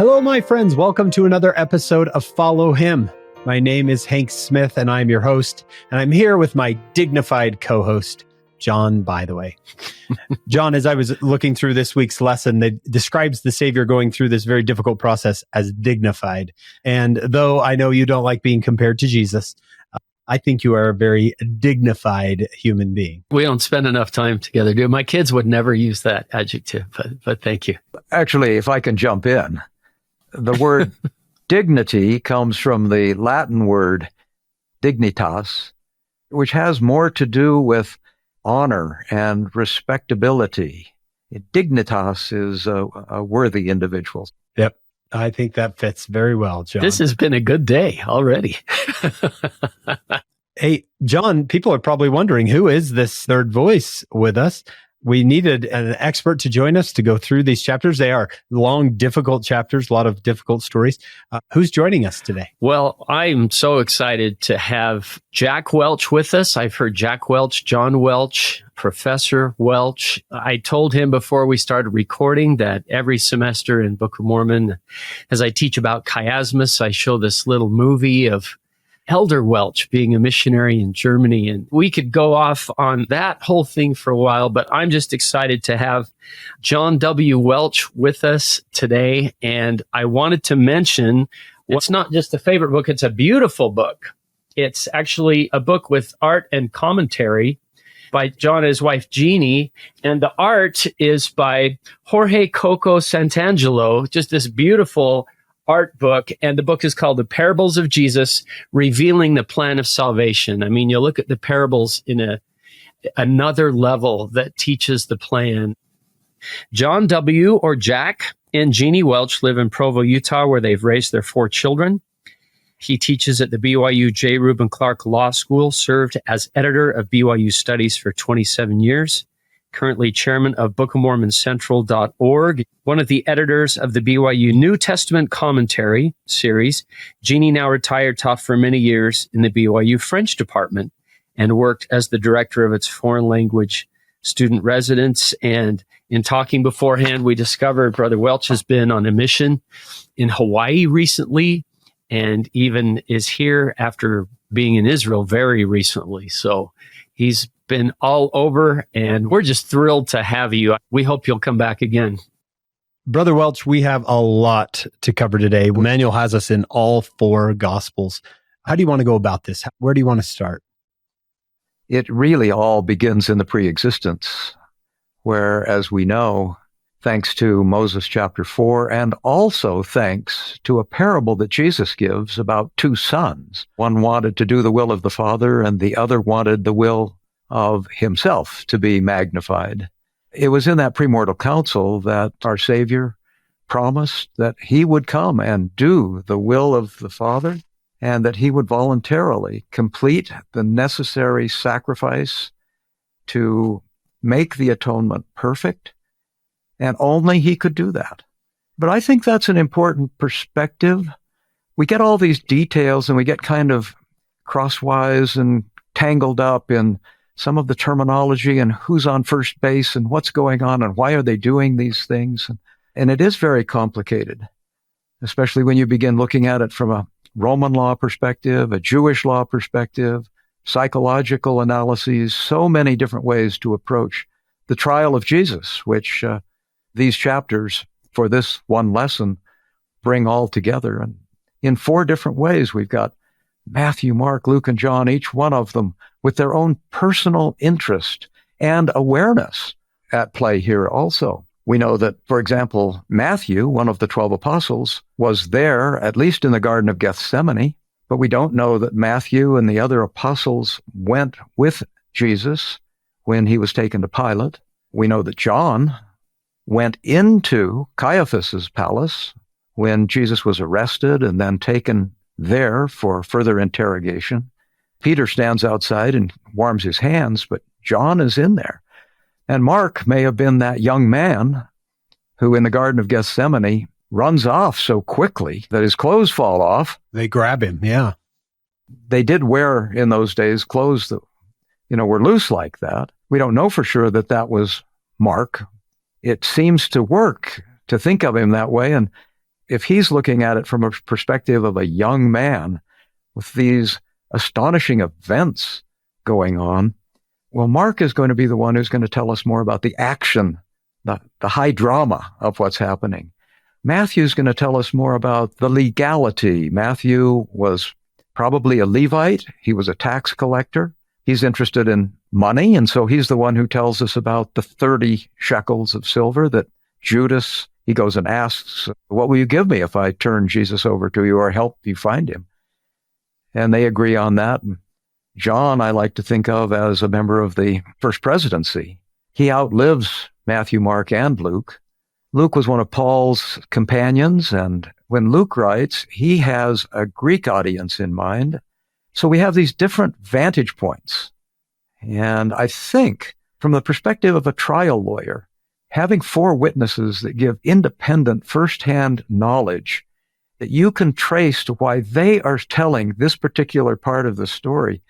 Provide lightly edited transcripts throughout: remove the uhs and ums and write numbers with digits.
Hello, my friends. Welcome to another episode of Follow Him. My name is Hank Smith, and I'm your host. And I'm here with my dignified co-host, John, by the way. John, as I was looking through this week's lesson, that describes the Savior going through this very difficult process as dignified. And though I know you don't like being compared to Jesus, I think you are a very dignified human being. We don't spend enough time together, do we? My kids would never use that adjective, but thank you. Actually, if I can jump in, the word dignity comes from the Latin word dignitas, which has more to do with honor and respectability. Dignitas is a worthy individual. Yep. I think that fits very well, John. This has been a good day already. Hey, John, people are probably wondering, who is this third voice with us? We needed an expert to join us to go through these chapters. They are long, difficult chapters, a lot of difficult stories. Who's joining us today? Well, I'm so excited to have Jack Welch with us. I've heard Jack Welch, John Welch, Professor Welch. I told him before we started recording that every semester in Book of Mormon, as I teach about chiasmus, I show this little movie of Elder Welch being a missionary in Germany. And we could go off on that whole thing for a while, but I'm just excited to have John W. Welch with us today. And I wanted to mention, it's not just a favorite book, it's a beautiful book. It's actually a book with art and commentary by John and his wife, Jeannie. And the art is by Jorge Coco Santangelo, just this beautiful art book. And the book is called The Parables of Jesus, Revealing the Plan of Salvation. I mean, you look at the parables in another level that teaches the plan. John W. or Jack and Jeannie Welch live in Provo, Utah, where they've raised their 4 children. He teaches at the BYU J. Reuben Clark Law School, served as editor of BYU Studies for 27 years, currently chairman of bookofmormoncentral.org, one of the editors of the BYU New Testament Commentary series. Jeannie, now retired, taught for many years in the BYU French department and worked as the director of its foreign language student residence. And in talking beforehand, we discovered Brother Welch has been on a mission in Hawaii recently, and even is here after being in Israel very recently. So he's been all over, and we're just thrilled to have you. We hope you'll come back again. Brother Welch, we have a lot to cover today. Emmanuel has us in all 4 Gospels. How do you want to go about this? Where do you want to start? It really all begins in the pre-existence, where, as we know, thanks to Moses chapter 4, and also thanks to a parable that Jesus gives about 2 sons. One wanted to do the will of the Father, and the other wanted the will of himself to be magnified. It was in that premortal council that our Savior promised that he would come and do the will of the Father, and that he would voluntarily complete the necessary sacrifice to make the atonement perfect, and only he could do that. But I think that's an important perspective. We get all these details and we get kind of crosswise and tangled up in some of the terminology and who's on first base and what's going on and why are they doing these things. And it is very complicated, especially when you begin looking at it from a Roman law perspective, a Jewish law perspective, psychological analyses, so many different ways to approach the trial of Jesus, which these chapters for this one lesson bring all together. And in 4 different ways, we've got Matthew, Mark, Luke, and John, each one of them with their own personal interest and awareness at play here also. We know that, for example, Matthew, one of the 12 apostles, was there, at least in the Garden of Gethsemane, but we don't know that Matthew and the other apostles went with Jesus when he was taken to Pilate. We know that John went into Caiaphas's palace when Jesus was arrested and then taken there for further interrogation. Peter stands outside and warms his hands, but John is in there. And Mark may have been that young man who in the Garden of Gethsemane runs off so quickly that his clothes fall off. They grab him, yeah. They did wear in those days clothes that, were loose like that. We don't know for sure that that was Mark. It seems to work to think of him that way, and if he's looking at it from a perspective of a young man with these astonishing events going on, well, Mark is going to be the one who's going to tell us more about the action, the high drama of what's happening. Matthew's going to tell us more about the legality. Matthew was probably a Levite. He was a tax collector. He's interested in money, and so he's the one who tells us about the 30 shekels of silver that Judas, he goes and asks, what will you give me if I turn Jesus over to you or help you find him? And they agree on that. John, I like to think of as a member of the first presidency. He outlives Matthew, Mark, and Luke. Luke was one of Paul's companions, and when Luke writes, he has a Greek audience in mind. So we have these different vantage points. And I think, from the perspective of a trial lawyer, having 4 witnesses that give independent, firsthand knowledge that you can trace to why they are telling this particular part of the story,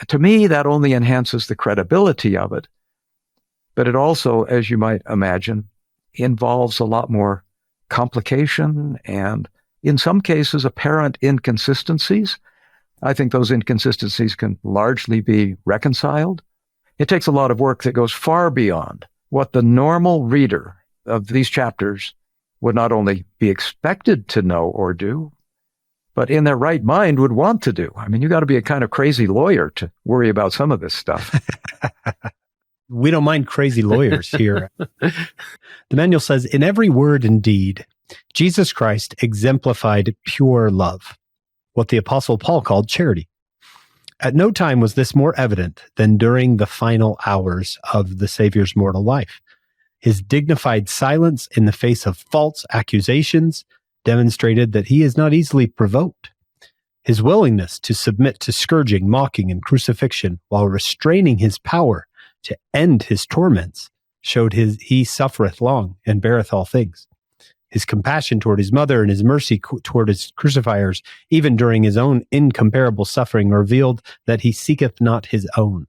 to me, that only enhances the credibility of it. But it also, as you might imagine, involves a lot more complication and, in some cases, apparent inconsistencies. I think those inconsistencies can largely be reconciled. It takes a lot of work that goes far beyond what the normal reader of these chapters would not only be expected to know or do, but in their right mind would want to do. I mean, you got to be a kind of crazy lawyer to worry about some of this stuff. We don't mind crazy lawyers here. The manual says, in every word and deed, Jesus Christ exemplified pure love, what the Apostle Paul called charity. At no time was this more evident than during the final hours of the Savior's mortal life. His dignified silence in the face of false accusations demonstrated that he is not easily provoked. His willingness to submit to scourging, mocking, and crucifixion while restraining his power to end his torments showed he suffereth long and beareth all things. His compassion toward his mother and his mercy toward his crucifiers, even during his own incomparable suffering, revealed that he seeketh not his own.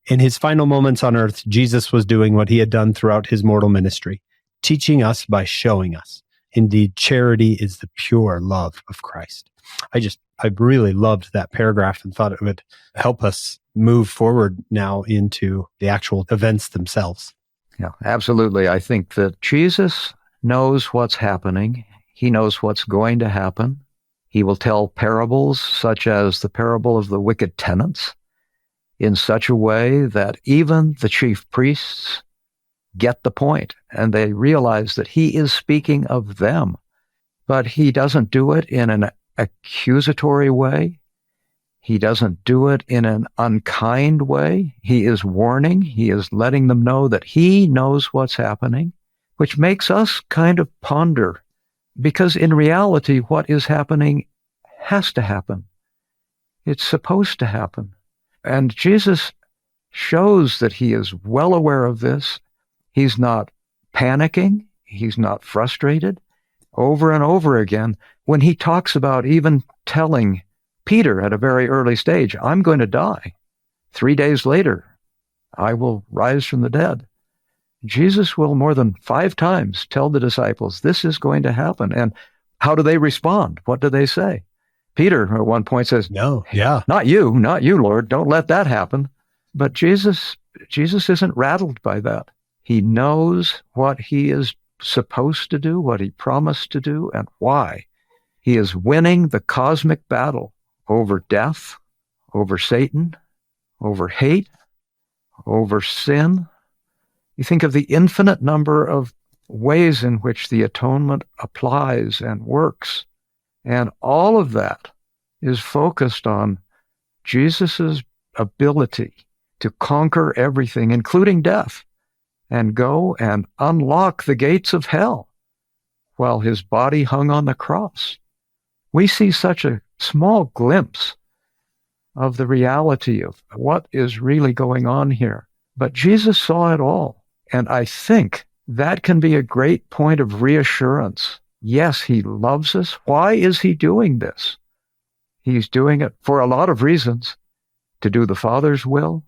In his final moments on earth, Jesus was doing what he had done throughout his mortal ministry, teaching us by showing us. Indeed, charity is the pure love of Christ. I really loved that paragraph and thought it would help us move forward now into the actual events themselves. Yeah, absolutely. I think that Jesus knows what's happening. He knows what's going to happen. He will tell parables such as the parable of the wicked tenants in such a way that even the chief priests get the point and they realize that he is speaking of them. But he doesn't do it in an accusatory way. He doesn't do it in an unkind way. He is warning. He is letting them know that he knows what's happening, which makes us kind of ponder, because in reality, what is happening has to happen. It's supposed to happen. And Jesus shows that he is well aware of this. He's not panicking. He's not frustrated. Over and over again, when he talks about even telling Peter at a very early stage, I'm going to die. 3 days later, I will rise from the dead. Jesus will more than 5 times tell the disciples, this is going to happen. And how do they respond? What do they say? Peter at one point says, not you, Lord. Don't let that happen. But Jesus isn't rattled by that. He knows what he is supposed to do, what he promised to do, and why. He is winning the cosmic battle over death, over Satan, over hate, over sin. You think of the infinite number of ways in which the atonement applies and works. And all of that is focused on Jesus's ability to conquer everything, including death, and go and unlock the gates of hell while his body hung on the cross. We see such a small glimpse of the reality of what is really going on here. But Jesus saw it all. And I think that can be a great point of reassurance. Yes, he loves us. Why is he doing this? He's doing it for a lot of reasons, to do the Father's will,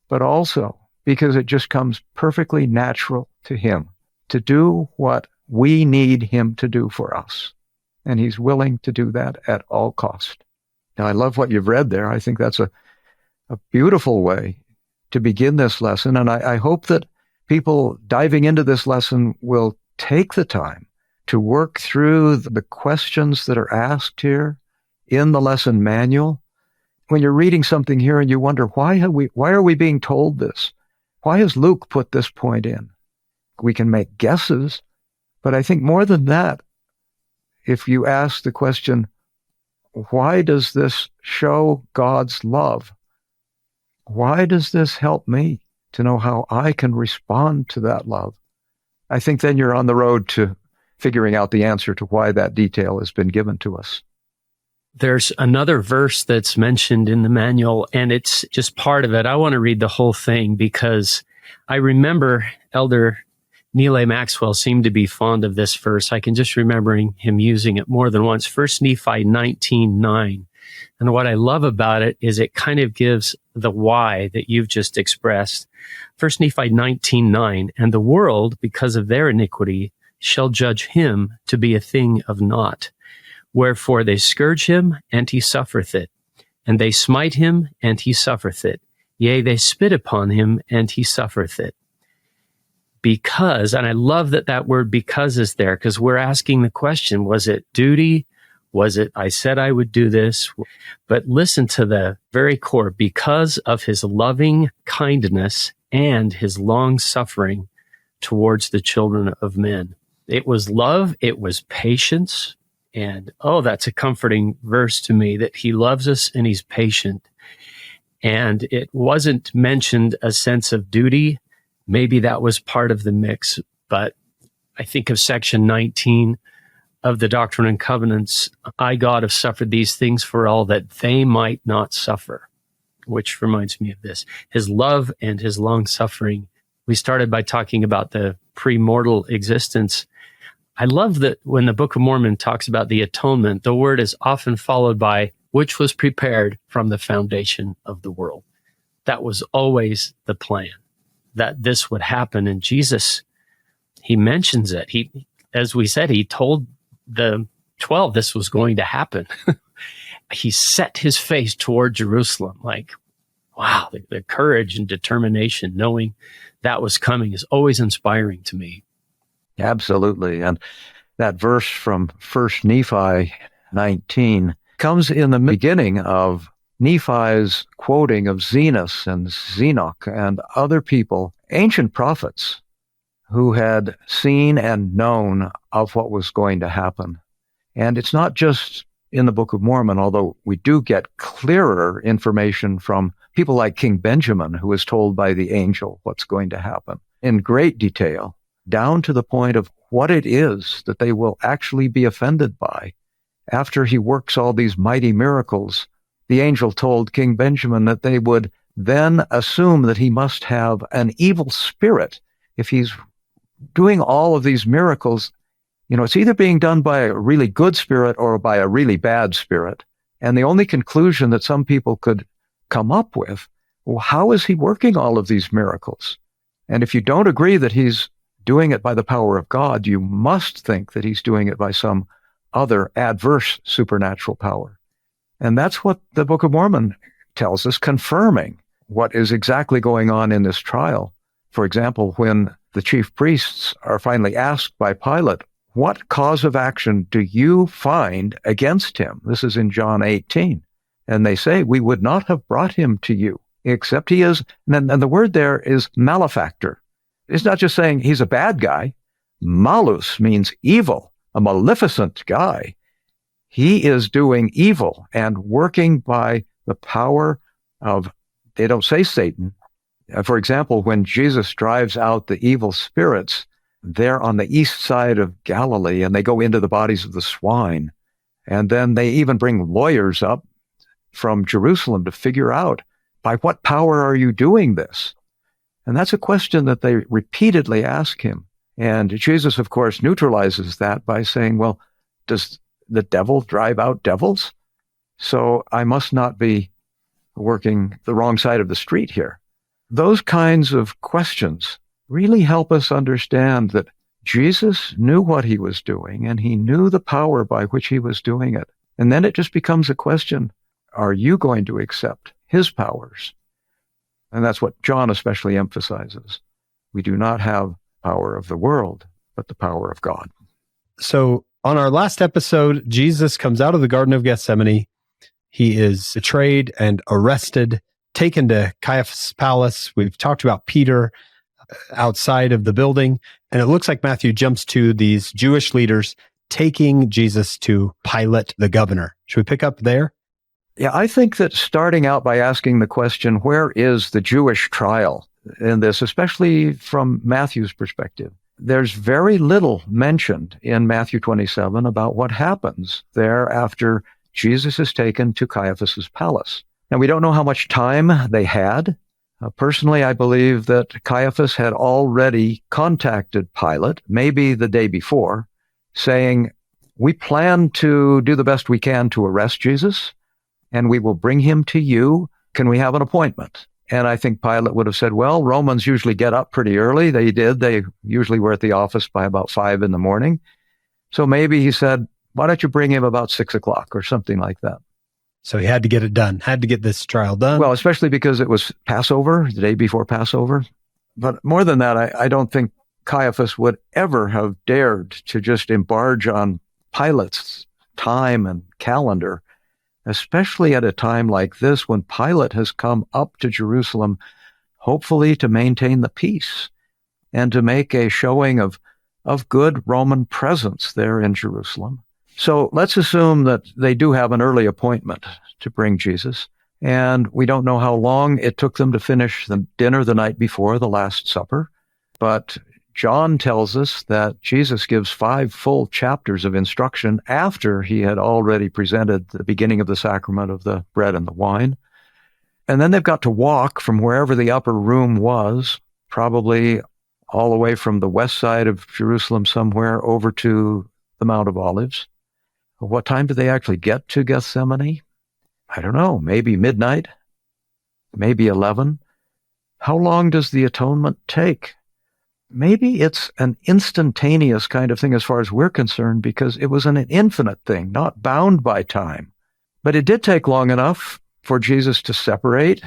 but also because it just comes perfectly natural to him to do what we need him to do for us. And he's willing to do that at all cost. Now, I love what you've read there. I think that's a beautiful way to begin this lesson. And I hope that people diving into this lesson will take the time to work through the questions that are asked here in the lesson manual. When you're reading something here and you wonder, why are we being told this? Why has Luke put this point in? We can make guesses, but I think more than that, if you ask the question, why does this show God's love? Why does this help me to know how I can respond to that love? I think then you're on the road to figuring out the answer to why that detail has been given to us. There's another verse that's mentioned in the manual, and it's just part of it. I want to read the whole thing because I remember Elder Neal A. Maxwell seemed to be fond of this verse. I can just remembering him using it more than once. 1 Nephi 19:9. And what I love about it is it kind of gives the why that you've just expressed. 1 Nephi 19:9. And the world, because of their iniquity, shall judge him to be a thing of naught. Wherefore they scourge him, and he suffereth it. And they smite him, and he suffereth it. Yea, they spit upon him, and he suffereth it. Because, and I love that word because is there, because we're asking the question, was it duty? Was it, I said I would do this? But listen to the very core, because of his loving kindness and his long suffering towards the children of men. It was love, it was patience, and that's a comforting verse to me, that he loves us and he's patient. And it wasn't mentioned a sense of duty. Maybe that was part of the mix, but I think of section 19 of the Doctrine and Covenants, I, God, have suffered these things for all that they might not suffer, which reminds me of this. His love and his long suffering. We started by talking about the premortal existence. I love that when the Book of Mormon talks about the atonement, the word is often followed by, which was prepared from the foundation of the world. That was always the plan, that this would happen. And Jesus, he mentions it. He, as we said, he told the 12 this was going to happen. He set his face toward Jerusalem. Like, wow, the courage and determination, knowing that was coming, is always inspiring to me. Absolutely. And that verse from 1 Nephi 19 comes in the beginning of Nephi's quoting of Zenos and Zenoch and other people, ancient prophets, who had seen and known of what was going to happen. And it's not just in the Book of Mormon, although we do get clearer information from people like King Benjamin, who was told by the angel what's going to happen in great detail, down to the point of what it is that they will actually be offended by. After he works all these mighty miracles, the angel told King Benjamin that they would then assume that he must have an evil spirit. If he's doing all of these miracles, it's either being done by a really good spirit or by a really bad spirit. And the only conclusion that some people could come up with, well, how is he working all of these miracles? And if you don't agree that he's doing it by the power of God, you must think that he's doing it by some other adverse supernatural power. And that's what the Book of Mormon tells us, confirming what is exactly going on in this trial. For example, when the chief priests are finally asked by Pilate, what cause of action do you find against him? This is in John 18. And they say, we would not have brought him to you, except he is, and the word there is malefactor. It's not just saying he's a bad guy. Malus means evil, a maleficent guy. He is doing evil and working by the power of, they don't say Satan. For example, when Jesus drives out the evil spirits, they're on the east side of Galilee and they go into the bodies of the swine. And then they even bring lawyers up from Jerusalem to figure out, by what power are you doing this? And that's a question that they repeatedly ask him. And Jesus, of course, neutralizes that by saying, well, does the devil drive out devils? So I must not be working the wrong side of the street here. Those kinds of questions really help us understand that Jesus knew what he was doing, and he knew the power by which he was doing it. And then it just becomes a question, are you going to accept his powers? And that's what John especially emphasizes. We do not have power of the world, but the power of God. So on our last episode, Jesus comes out of the Garden of Gethsemane. He is betrayed and arrested, taken to Caiaphas' palace. We've talked about Peter outside of the building. And it looks like Matthew jumps to these Jewish leaders taking Jesus to Pilate, the governor. Should we pick up there? Yeah, I think that starting out by asking the question, where is the Jewish trial in this, especially from Matthew's perspective? There's very little mentioned in Matthew 27 about what happens there after Jesus is taken to Caiaphas' palace. Now, we don't know how much time they had. Personally, I believe that Caiaphas had already contacted Pilate, maybe the day before, saying, we plan to do the best we can to arrest Jesus, and we will bring him to you. Can we have an appointment? And I think Pilate would have said, well, Romans usually get up pretty early. They did. They usually were at the office by about 5 a.m. So maybe he said, why don't you bring him about 6 o'clock or something like that? So he had to get it done, had to get this trial done. Well, especially because it was Passover, the day before Passover. But more than that, I don't think Caiaphas would ever have dared to just enlarge on Pilate's time and calendar, especially at a time like this when Pilate has come up to Jerusalem, hopefully to maintain the peace and to make a showing of good Roman presence there in Jerusalem. So let's assume that they do have an early appointment to bring Jesus, and we don't know how long it took them to finish the dinner the night before the Last Supper, but John tells us that Jesus gives 5 full chapters of instruction after he had already presented the beginning of the sacrament of the bread and the wine. And then they've got to walk from wherever the upper room was, probably all the way from the west side of Jerusalem somewhere over to the Mount of Olives. What time do they actually get to Gethsemane? I don't know, maybe midnight, maybe 11. How long does the atonement take? Maybe it's an instantaneous kind of thing as far as we're concerned, because it was an infinite thing, not bound by time. But it did take long enough for Jesus to separate,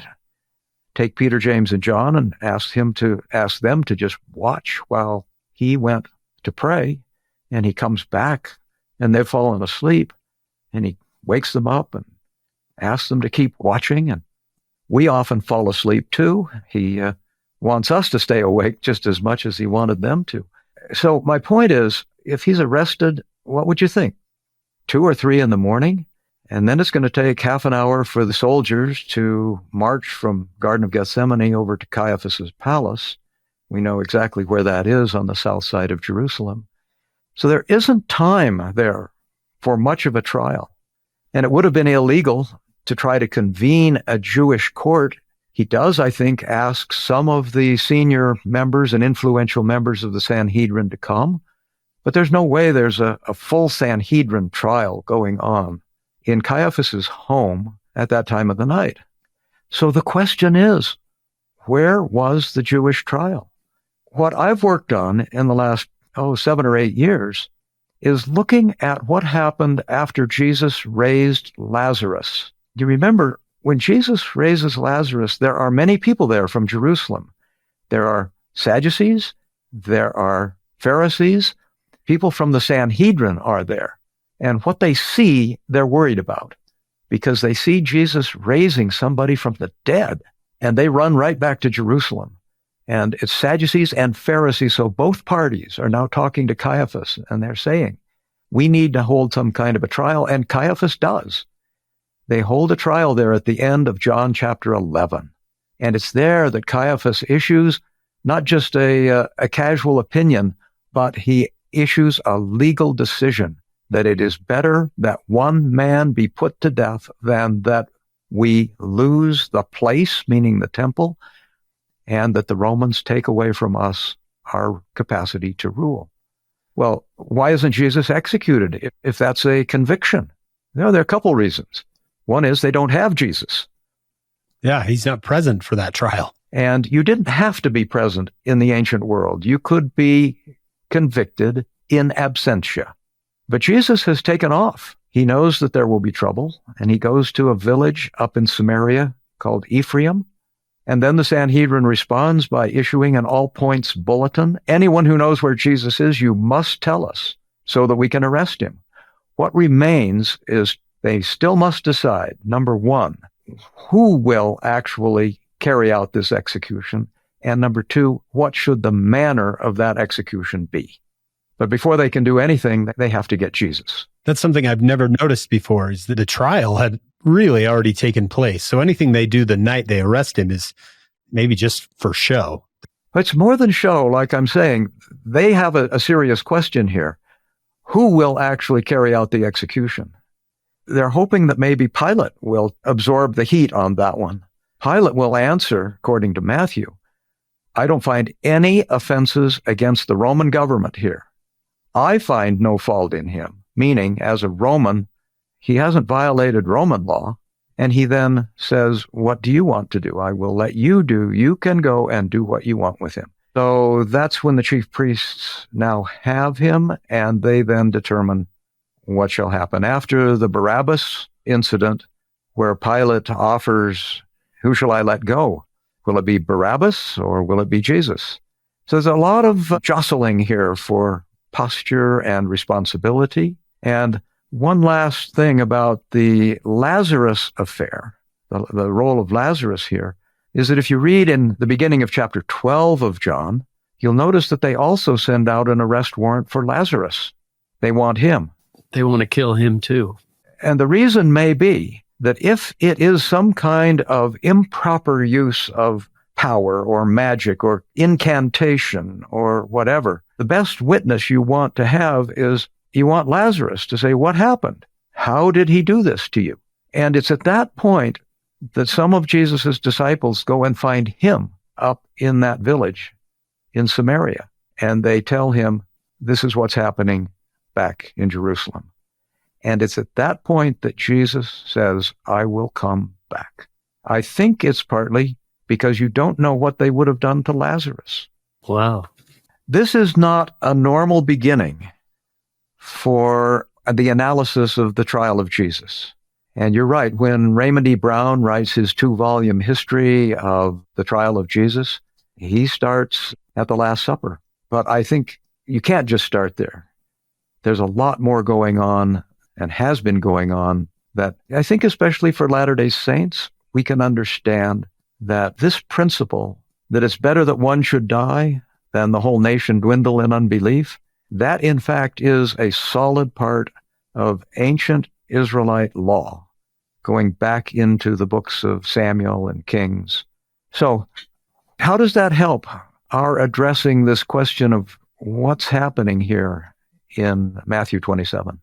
take Peter, James, and John, and ask them to just watch while he went to pray, and he comes back, and they've fallen asleep, and he wakes them up and asks them to keep watching. And we often fall asleep too. He wants us to stay awake just as much as he wanted them to. So my point is, if he's arrested, what would you think? 2 or 3 in the morning? And then it's going to take half an hour for the soldiers to march from Garden of Gethsemane over to Caiaphas' palace. We know exactly where that is on the south side of Jerusalem. So there isn't time there for much of a trial. And it would have been illegal to try to convene a Jewish court. He does, I think, ask some of the senior members and influential members of the Sanhedrin to come. But there's no way there's a full Sanhedrin trial going on in Caiaphas' home at that time of the night. So the question is, where was the Jewish trial? What I've worked on in the last 7 or 8 years is looking at what happened after Jesus raised Lazarus. You remember, when Jesus raises Lazarus, there are many people there from Jerusalem. There are Sadducees, there are Pharisees, people from the Sanhedrin are there. And what they see, they're worried about, because they see Jesus raising somebody from the dead, and they run right back to Jerusalem. And it's Sadducees and Pharisees, so both parties are now talking to Caiaphas, and they're saying, we need to hold some kind of a trial, and Caiaphas does. They hold a trial there at the end of John chapter 11, and it's there that Caiaphas issues not just a casual opinion, but he issues a legal decision that it is better that one man be put to death than that we lose the place, meaning the temple, and that the Romans take away from us our capacity to rule. Well, why isn't Jesus executed if that's a conviction? There are a couple reasons. One is they don't have Jesus. Yeah, he's not present for that trial. And you didn't have to be present in the ancient world. You could be convicted in absentia. But Jesus has taken off. He knows that there will be trouble, and he goes to a village up in Samaria called Ephraim. And then the Sanhedrin responds by issuing an all-points bulletin. Anyone who knows where Jesus is, you must tell us so that we can arrest him. What remains is they still must decide, number one, who will actually carry out this execution? And number two, what should the manner of that execution be? But before they can do anything, they have to get Jesus. That's something I've never noticed before, is that the trial had really already taken place. So anything they do the night they arrest him is maybe just for show. It's more than show, like I'm saying. They have a serious question here. Who will actually carry out the execution? They're hoping that maybe Pilate will absorb the heat on that one. Pilate will answer, according to Mathew, I don't find any offenses against the Roman government here. I find no fault in him, meaning as a Roman, he hasn't violated Roman law. And he then says, what do you want to do? I will let you do. You can go and do what you want with him. So that's when the chief priests now have him, and they then determine what shall happen. After the Barabbas incident, where Pilate offers, who shall I let go? Will it be Barabbas or will it be Jesus? So there's a lot of jostling here for posture and responsibility. And one last thing about the Lazarus affair, the role of Lazarus here, is that if you read in the beginning of chapter 12 of John, you'll notice that they also send out an arrest warrant for Lazarus. They want him. They want to kill him too. And the reason may be that if it is some kind of improper use of power or magic or incantation or whatever, the best witness you want to have is you want Lazarus to say, what happened? How did he do this to you? And it's at that point that some of Jesus' disciples go and find him up in that village in Samaria. And they tell him, this is what's happening back in Jerusalem. And it's at that point that Jesus says, I will come back. I think it's partly because you don't know what they would have done to Lazarus. Wow. This is not a normal beginning for the analysis of the trial of Jesus. And you're right, when Raymond E. Brown writes his 2-volume history of the trial of Jesus, he starts at the Last Supper. But I think you can't just start there. There's a lot more going on and has been going on that I think especially for Latter-day Saints, we can understand that this principle, that it's better that one should die than the whole nation dwindle in unbelief, that in fact is a solid part of ancient Israelite law, going back into the books of Samuel and Kings. So how does that help our addressing this question of what's happening here in Matthew 27?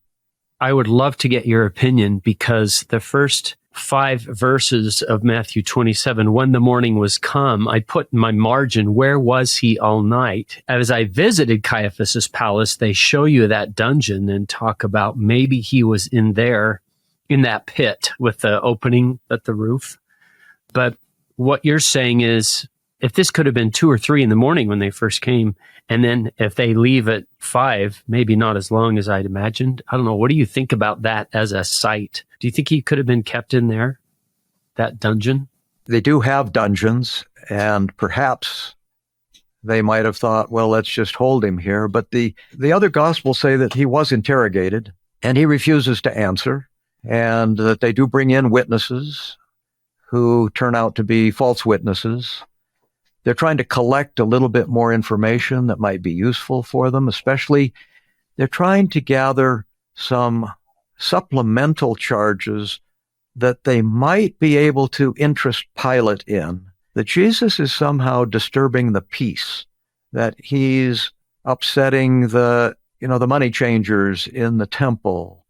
I would love to get your opinion, because the first 5 verses of Matthew 27, when the morning was come, I put in my margin, where was he all night? As I visited Caiaphas's palace, they show you that dungeon and talk about maybe he was in there, in that pit with the opening at the roof. But what you're saying is, if this could have been 2 or 3 in the morning when they first came, and then if they leave at 5, maybe not as long as I'd imagined. I don't know. What do you think about that as a site? Do you think he could have been kept in there, that dungeon? They do have dungeons, and perhaps they might have thought, well, let's just hold him here. But the other Gospels say that he was interrogated, and he refuses to answer, and that they do bring in witnesses who turn out to be false witnesses. They're trying to collect a little bit more information that might be useful for them, especially they're trying to gather some supplemental charges that they might be able to interest Pilate in, that Jesus is somehow disturbing the peace, that he's upsetting the money changers in the temple.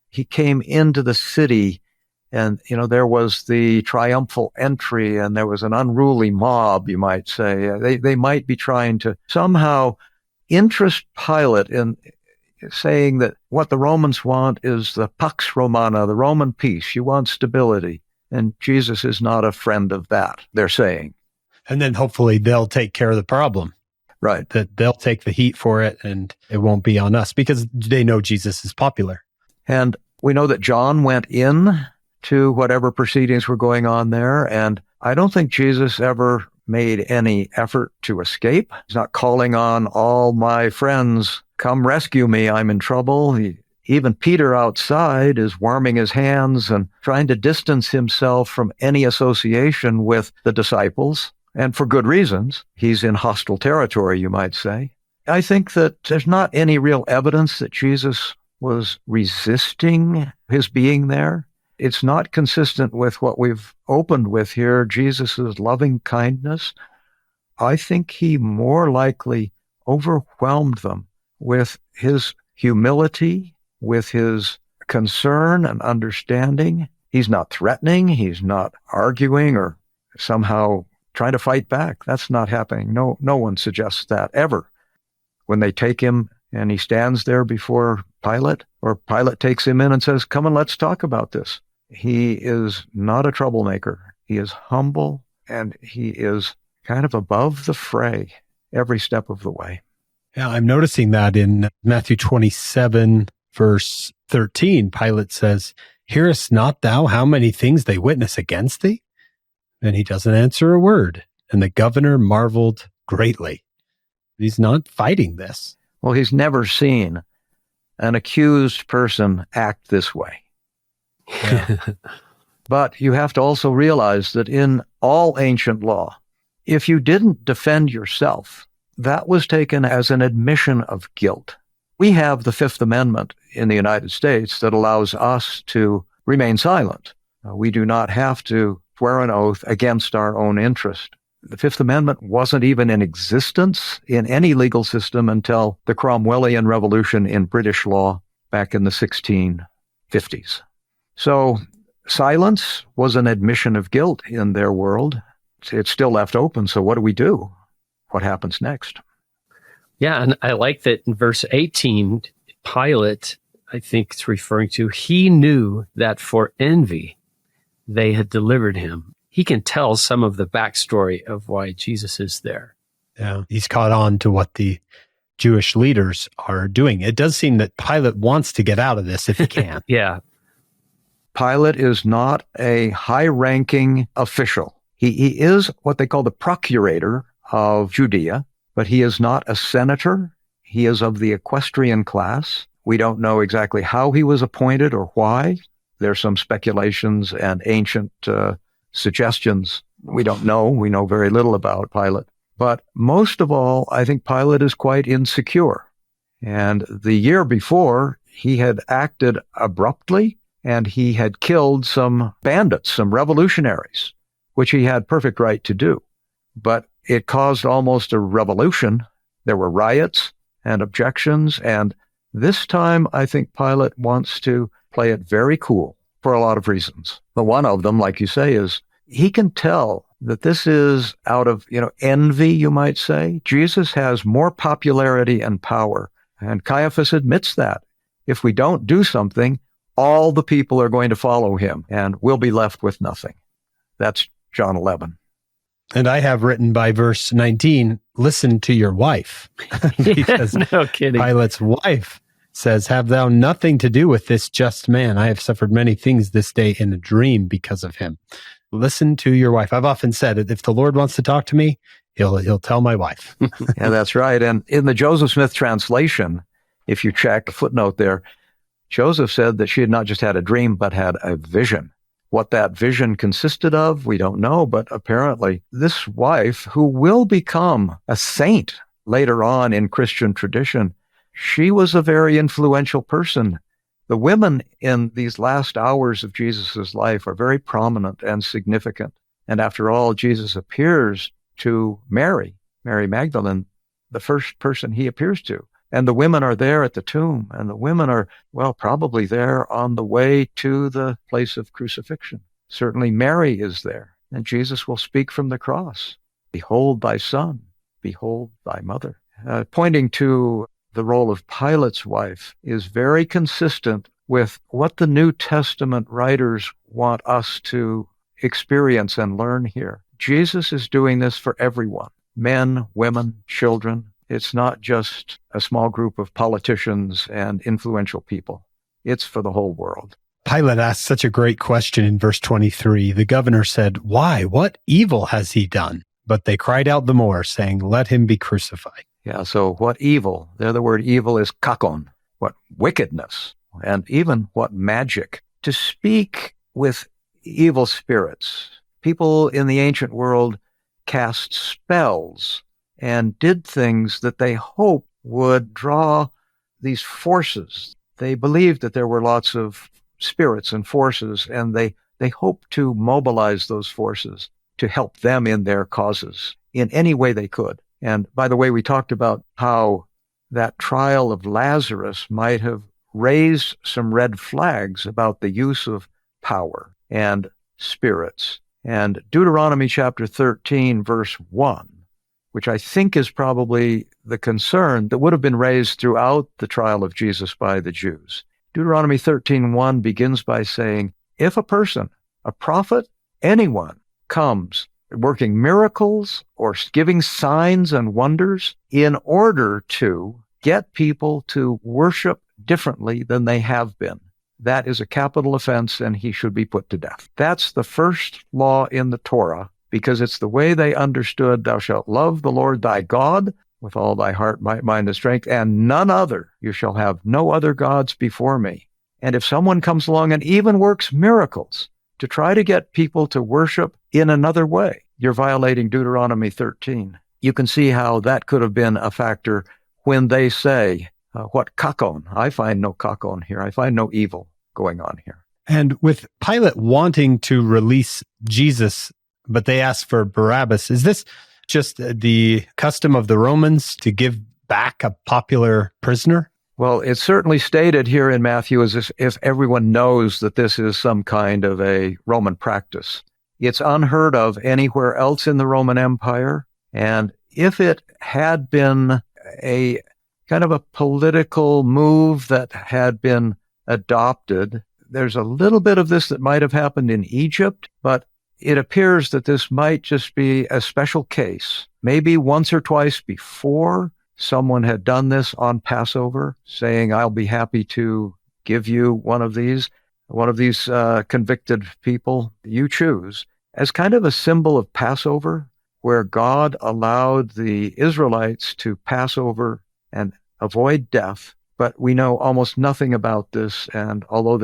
He came into the city and, there was the triumphal entry and there was an unruly mob, you might say. They might be trying to somehow interest Pilate in saying that what the Romans want is the Pax Romana, the Roman peace. You want stability. And Jesus is not a friend of that, they're saying. And then hopefully they'll take care of the problem. Right. that they'll take the heat for it and it won't be on us because they know Jesus is popular. And we know that John went in to whatever proceedings were going on there, and I don't think Jesus ever made any effort to escape. He's not calling on all my friends, come rescue me, I'm in trouble. Even Peter outside is warming his hands and trying to distance himself from any association with the disciples, and for good reasons. He's in hostile territory, you might say. I think that there's not any real evidence that Jesus was resisting his being there. It's not consistent with what we've opened with here, Jesus' loving kindness. I think he more likely overwhelmed them with his humility, with his concern and understanding. He's not threatening. He's not arguing or somehow trying to fight back. That's not happening. No one suggests that ever. When they take him and he stands there before Pilate, or Pilate takes him in and says, come and let's talk about this. He is not a troublemaker. He is humble, and he is kind of above the fray every step of the way. Yeah, I'm noticing that in Matthew 27, verse 13, Pilate says, hearest not thou how many things they witness against thee? And he doesn't answer a word. And the governor marveled greatly. He's not fighting this. Well, he's never seen an accused person act this way. Yeah. But you have to also realize that in all ancient law, if you didn't defend yourself, that was taken as an admission of guilt. We have the Fifth Amendment in the United States that allows us to remain silent. We do not have to swear an oath against our own interest. The Fifth Amendment wasn't even in existence in any legal system until the Cromwellian Revolution in British law back in the 1650s. So silence was an admission of guilt in their world. It's still left open, so what do we do? What happens next? Yeah, and I like that in verse 18, Pilate, I think it's referring to, he knew that for envy they had delivered him. He can tell some of the backstory of why Jesus is there. Yeah, he's caught on to what the Jewish leaders are doing. It does seem that Pilate wants to get out of this if he can. Yeah. Pilate is not a high-ranking official. He is what they call the procurator of Judea, but he is not a senator. He is of the equestrian class. We don't know exactly how he was appointed or why. There's some speculations and ancient suggestions. We don't know. We know very little about Pilate. But most of all, I think Pilate is quite insecure. And the year before, he had acted abruptly, and he had killed some bandits, some revolutionaries, which he had perfect right to do. But it caused almost a revolution. There were riots and objections, and this time I think Pilate wants to play it very cool for a lot of reasons. But one of them, like you say, is he can tell that this is out of, envy, you might say. Jesus has more popularity and power, and Caiaphas admits that. If we don't do something, all the people are going to follow him, and we'll be left with nothing. That's John 11. And I have written by verse 19, listen to your wife. Because no kidding. Pilate's wife says, have thou nothing to do with this just man. I have suffered many things this day in a dream because of him. Listen to your wife. I've often said that if the Lord wants to talk to me, he'll tell my wife. Yeah, that's right. And in the Joseph Smith translation, if you check a footnote there, Joseph said that she had not just had a dream, but had a vision. What that vision consisted of, we don't know, but apparently this wife, who will become a saint later on in Christian tradition, she was a very influential person. The women in these last hours of Jesus' life are very prominent and significant. And after all, Jesus appears to Mary Magdalene, the first person he appears to. And the women are there at the tomb, and the women are, probably there on the way to the place of crucifixion. Certainly Mary is there, and Jesus will speak from the cross. Behold thy son, behold thy mother. Pointing to the role of Pilate's wife is very consistent with what the New Testament writers want us to experience and learn here. Jesus is doing this for everyone. men, women, children. It's not just a small group of politicians and influential people. It's for the whole world. Pilate asked such a great question in verse 23. The governor said, "Why? What evil has he done?" But they cried out the more, saying, "Let him be crucified." Yeah, so what evil? There the word evil is kakon. What wickedness, and even what magic. To speak with evil spirits. People in the ancient world cast spells and did things that they hoped would draw these forces. They believed that there were lots of spirits and forces, and they hoped to mobilize those forces to help them in their causes in any way they could. And by the way, we talked about how that trial of Lazarus might have raised some red flags about the use of power and spirits. And Deuteronomy chapter 13, verse 1, which I think is probably the concern that would have been raised throughout the trial of Jesus by the Jews. Deuteronomy 13:1 begins by saying, if a person, a prophet, anyone comes working miracles or giving signs and wonders in order to get people to worship differently than they have been, that is a capital offense and he should be put to death. That's the first law in the Torah because it's the way they understood, thou shalt love the Lord thy God with all thy heart, might, mind, and strength, and none other. You shall have no other gods before me. And if someone comes along and even works miracles to try to get people to worship in another way, you're violating Deuteronomy 13. You can see how that could have been a factor when they say, what kakon? I find no kakon here. I find no evil going on here. And with Pilate wanting to release Jesus, but they ask for Barabbas, is this just the custom of the Romans to give back a popular prisoner? Well, it's certainly stated here in Matthew as if everyone knows that this is some kind of a Roman practice. It's unheard of anywhere else in the Roman Empire. And if it had been a kind of a political move that had been adopted, there's a little bit of this that might have happened in Egypt, but it appears that this might just be a special case. Maybe once or twice before, someone had done this on Passover, saying, I'll be happy to give you one of these convicted people you choose, as kind of a symbol of Passover, where God allowed the Israelites to pass over and avoid death. But we know almost nothing about this, and although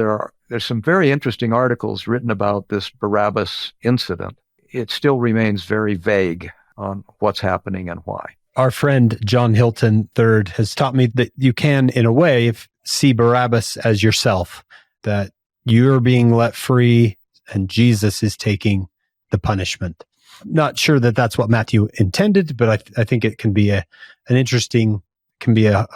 there's some very interesting articles written about this Barabbas incident, it still remains very vague on what's happening and why. Our friend John Hilton III has taught me that you can, in a way, see Barabbas as yourself, that you're being let free and Jesus is taking the punishment. I'm not sure that that's what Mathew intended, but I think it can be a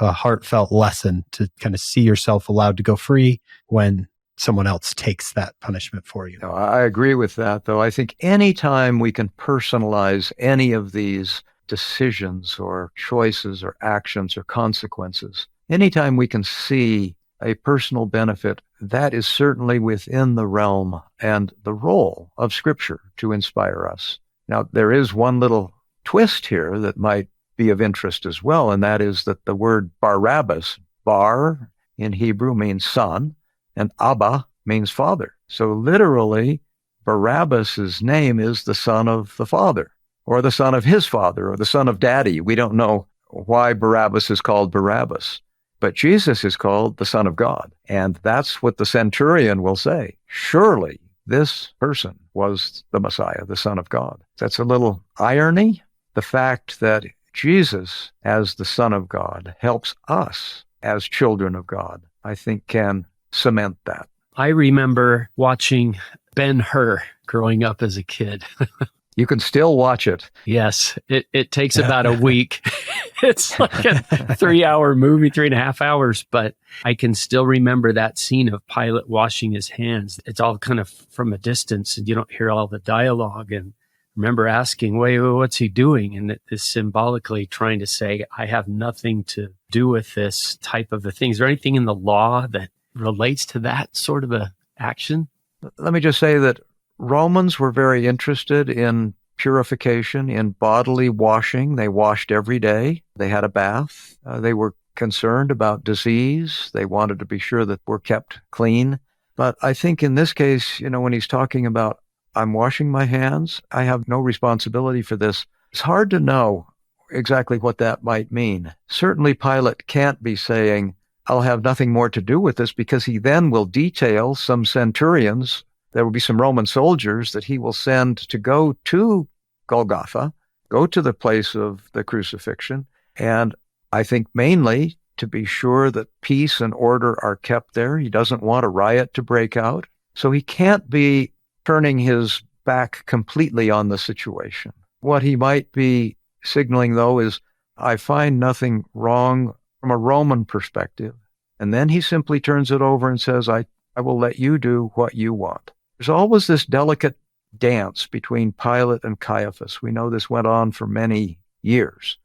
heartfelt lesson to kind of see yourself allowed to go free when someone else takes that punishment for you. No, I agree with that, though. I think anytime we can personalize any of these decisions or choices or actions or consequences, anytime we can see a personal benefit, that is certainly within the realm and the role of Scripture to inspire us. Now, there is one little twist here that might be of interest as well, and that is that the word Barabbas, bar in Hebrew means son, and Abba means father. So literally, Barabbas's name is the son of the father, or the son of his father, or the son of daddy. We don't know why Barabbas is called Barabbas, but Jesus is called the Son of God. And that's what the centurion will say. Surely this person was the Messiah, the Son of God. That's a little irony. The fact that Jesus, as the Son of God, helps us as children of God, I think can cement that. I remember watching Ben-Hur growing up as a kid. You can still watch it. Yes, it takes about a week. It's like a 3-hour movie, 3.5 hours, but I can still remember that scene of Pilate washing his hands. It's all kind of from a distance and you don't hear all the dialogue. And remember asking, wait, what's he doing? And it is symbolically trying to say, I have nothing to do with this type of a thing. Is there anything in the law that relates to that sort of a action? Let me just say that Romans were very interested in purification, in bodily washing. They washed every day. They had a bath. They were concerned about disease. They wanted to be sure that we're kept clean. But I think in this case, when he's talking about, I'm washing my hands, I have no responsibility for this, it's hard to know exactly what that might mean. Certainly Pilate can't be saying, I'll have nothing more to do with this, because he then will detail some centurions. There will be some Roman soldiers that he will send to go to Golgotha, go to the place of the crucifixion, and I think mainly to be sure that peace and order are kept there. He doesn't want a riot to break out. So he can't be turning his back completely on the situation. What he might be signaling, though, is, I find nothing wrong from a Roman perspective. And then he simply turns it over and says, I will let you do what you want. There's always this delicate dance between Pilate and Caiaphas. We know this went on for many years,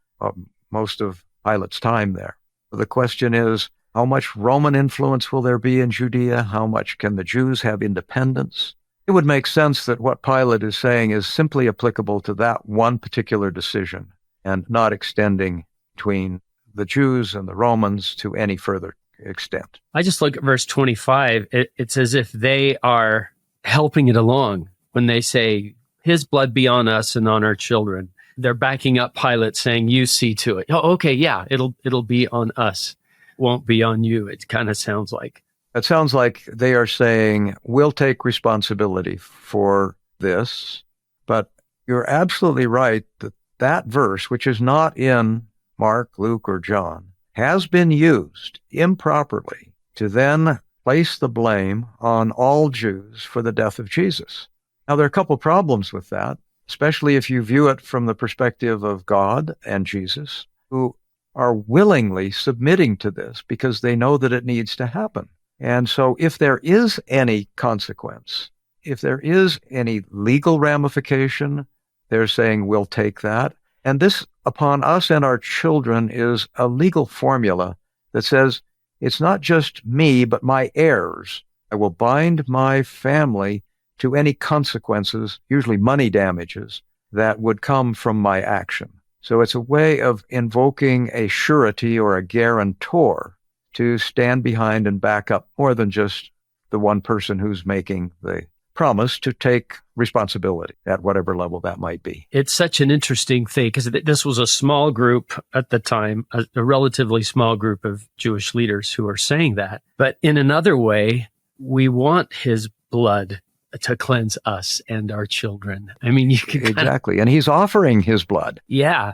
most of Pilate's time there. The question is, how much Roman influence will there be in Judea? How much can the Jews have independence? It would make sense that what Pilate is saying is simply applicable to that one particular decision and not extending between the Jews and the Romans to any further extent. I just look at verse 25. It's as if they are helping it along when they say, his blood be on us and on our children. They're backing up Pilate, saying, you see to it. Oh, okay, yeah, it'll be on us. Won't be on you, it kind of sounds like. It sounds like they are saying, we'll take responsibility for this. But you're absolutely right that that verse, which is not in Mark, Luke, or John, has been used improperly to then place the blame on all Jews for the death of Jesus. Now, there are a couple problems with that, especially if you view it from the perspective of God and Jesus, who are willingly submitting to this because they know that it needs to happen. And so if there is any consequence, if there is any legal ramification, they're saying, we'll take that. And this, upon us and our children, is a legal formula that says, it's not just me, but my heirs. I will bind my family to any consequences, usually money damages, that would come from my action. So it's a way of invoking a surety or a guarantor to stand behind and back up more than just the one person who's making the promise to take responsibility at whatever level that might be. It's such an interesting thing because this was a small group at the time, a relatively small group of Jewish leaders who are saying that. But in another way, we want his blood to cleanse us and our children. I mean, you can exactly. And he's offering his blood. Yeah.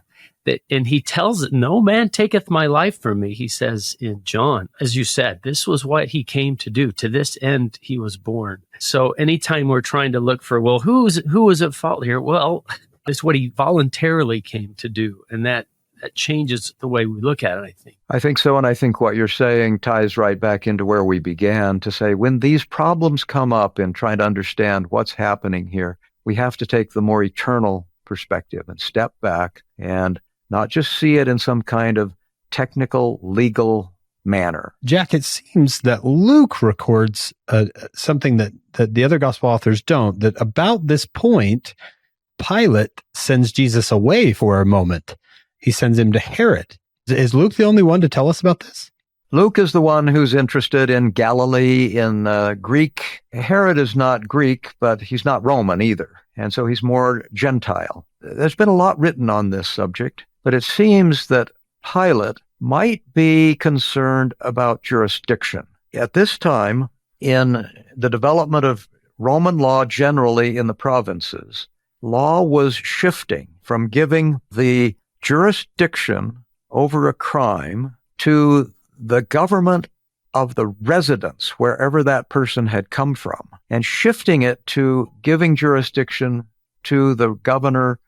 And he tells it, no man taketh my life from me, he says in John. As you said, this was what he came to do. To this end, he was born. So anytime we're trying to look for, well, who was at fault here? Well, it's what he voluntarily came to do. And that changes the way we look at it, I think. I think so. And I think what you're saying ties right back into where we began to say, when these problems come up in trying to understand what's happening here, we have to take the more eternal perspective and step back and not just see it in some kind of technical, legal manner. Jack, it seems that Luke records something that the other gospel authors don't, that about this point, Pilate sends Jesus away for a moment. He sends him to Herod. Is Luke the only one to tell us about this? Luke is the one who's interested in Galilee, in Greek. Herod is not Greek, but he's not Roman either. And so he's more Gentile. There's been a lot written on this subject, but it seems that Pilate might be concerned about jurisdiction. At this time, in the development of Roman law generally in the provinces, law was shifting from giving the jurisdiction over a crime to the government of the residence, wherever that person had come from, and shifting it to giving jurisdiction to the governor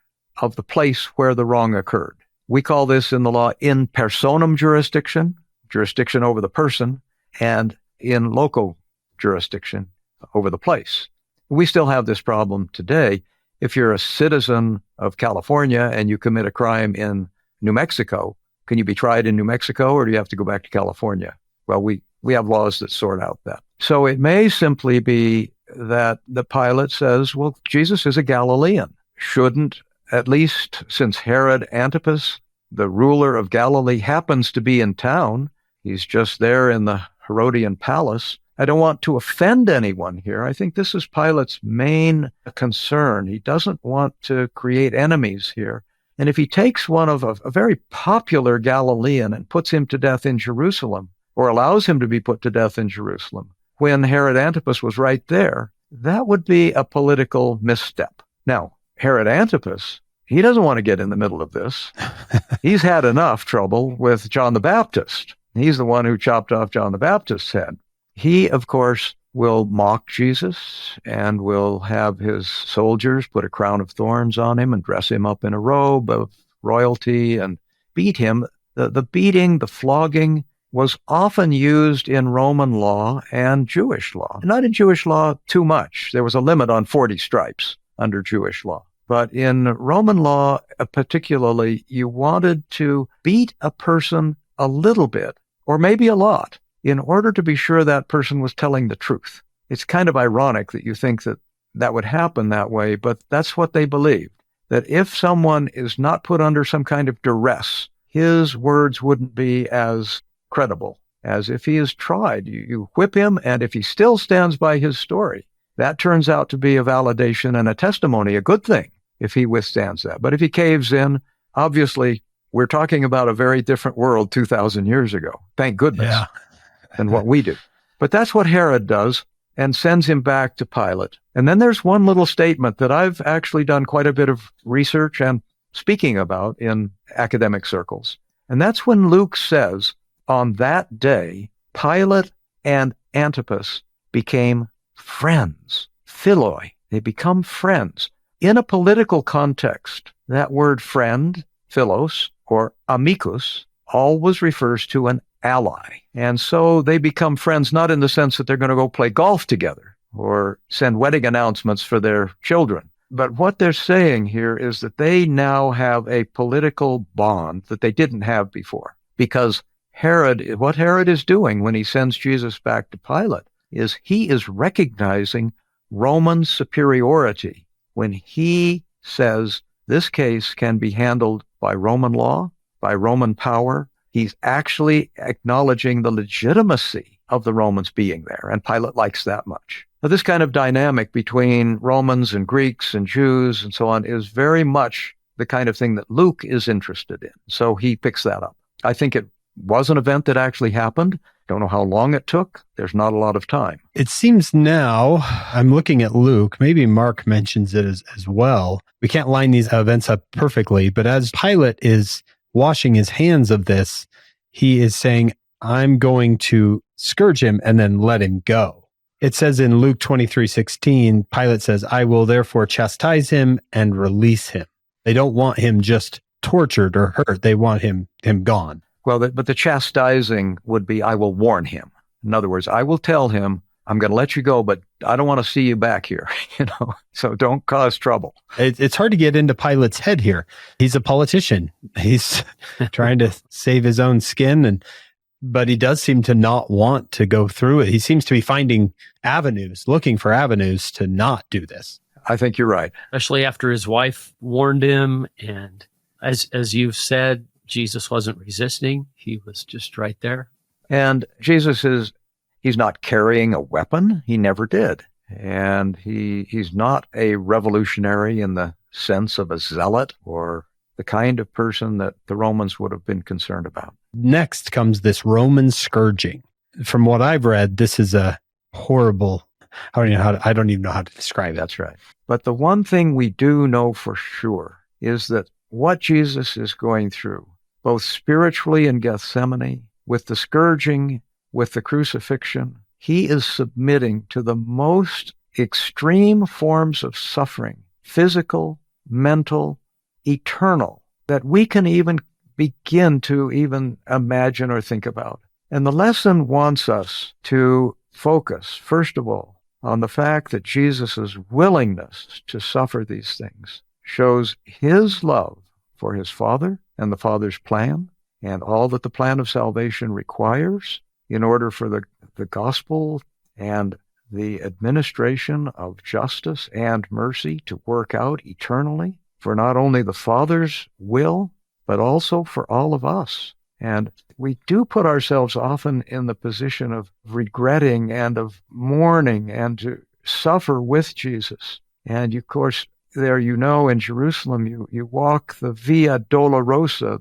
of the place where the wrong occurred. We call this in the law in personam jurisdiction over the person, and in loco jurisdiction over the place. We still have this problem today. If you're a citizen of California and you commit a crime in New Mexico, can you be tried in New Mexico or do you have to go back to California? Well, we have laws that sort out that. So it may simply be that the Pilate says, well, Jesus is a Galilean. shouldn't, at least since Herod Antipas, the ruler of Galilee, happens to be in town, he's just there in the Herodian palace. I don't want to offend anyone here. I think this is Pilate's main concern. He doesn't want to create enemies here. And if he takes one of a very popular Galilean and puts him to death in Jerusalem, or allows him to be put to death in Jerusalem, when Herod Antipas was right there, that would be a political misstep. Now, Herod Antipas, he doesn't want to get in the middle of this. He's had enough trouble with John the Baptist. He's the one who chopped off John the Baptist's head. He, of course, will mock Jesus and will have his soldiers put a crown of thorns on him and dress him up in a robe of royalty and beat him. The beating, the flogging was often used in Roman law and Jewish law. Not in Jewish law too much. There was a limit on 40 stripes under Jewish law. But in Roman law, particularly, you wanted to beat a person a little bit, or maybe a lot, in order to be sure that person was telling the truth. It's kind of ironic that you think that that would happen that way, but that's what they believed, that if someone is not put under some kind of duress, his words wouldn't be as credible as if he is tried. You whip him, and if he still stands by his story, that turns out to be a validation and a testimony, a good thing, if he withstands that. But if he caves in, obviously, we're talking about a very different world 2,000 years ago. Thank goodness. Yeah. Than what we do. But that's what Herod does and sends him back to Pilate. And then there's one little statement that I've actually done quite a bit of research and speaking about in academic circles. And that's when Luke says, on that day, Pilate and Antipas became friends. Philoi. They become friends. In a political context, that word friend, philos, or amicus, always refers to an ally. And so they become friends, not in the sense that they're going to go play golf together or send wedding announcements for their children. But what they're saying here is that they now have a political bond that they didn't have before. Because what Herod is doing when he sends Jesus back to Pilate is he is recognizing Roman superiority when he says this case can be handled by Roman law, by Roman power. He's actually acknowledging the legitimacy of the Romans being there, and Pilate likes that much. Now, this kind of dynamic between Romans and Greeks and Jews and so on is very much the kind of thing that Luke is interested in, so he picks that up. I think it was an event that actually happened. Don't know how long it took. There's not a lot of time. It seems now, I'm looking at Luke, maybe Mark mentions it as well. We can't line these events up perfectly, but as Pilate is washing his hands of this, he is saying, I'm going to scourge him and then let him go. It says in Luke 23:16, Pilate says, I will therefore chastise him and release him. They don't want him just tortured or hurt. They want him gone. Well, but the chastising would be, I will warn him. In other words, I will tell him, I'm going to let you go, but I don't want to see you back here, so don't cause trouble. It's hard to get into Pilate's head here. He's a politician. He's trying to save his own skin, but he does seem to not want to go through it. He seems to be finding looking for avenues to not do this. I think you're right. Especially after his wife warned him. And as you've said, Jesus wasn't resisting. He was just right there. And he's not carrying a weapon. He never did. And he's not a revolutionary in the sense of a zealot or the kind of person that the Romans would have been concerned about. Next comes this Roman scourging. From what I've read, this is a horrible, I don't even know how to describe it. That's right. But the one thing we do know for sure is that what Jesus is going through, both spiritually in Gethsemane, with the scourging, with the crucifixion, he is submitting to the most extreme forms of suffering, physical, mental, eternal, that we can even begin to even imagine or think about. And the lesson wants us to focus, first of all, on the fact that Jesus' willingness to suffer these things shows his love for his Father and the Father's plan and all that the plan of salvation requires in order for the gospel and the administration of justice and mercy to work out eternally for not only the Father's will, but also for all of us. And we do put ourselves often in the position of regretting and of mourning and to suffer with Jesus. And of course, there, in Jerusalem, you walk the Via Dolorosa,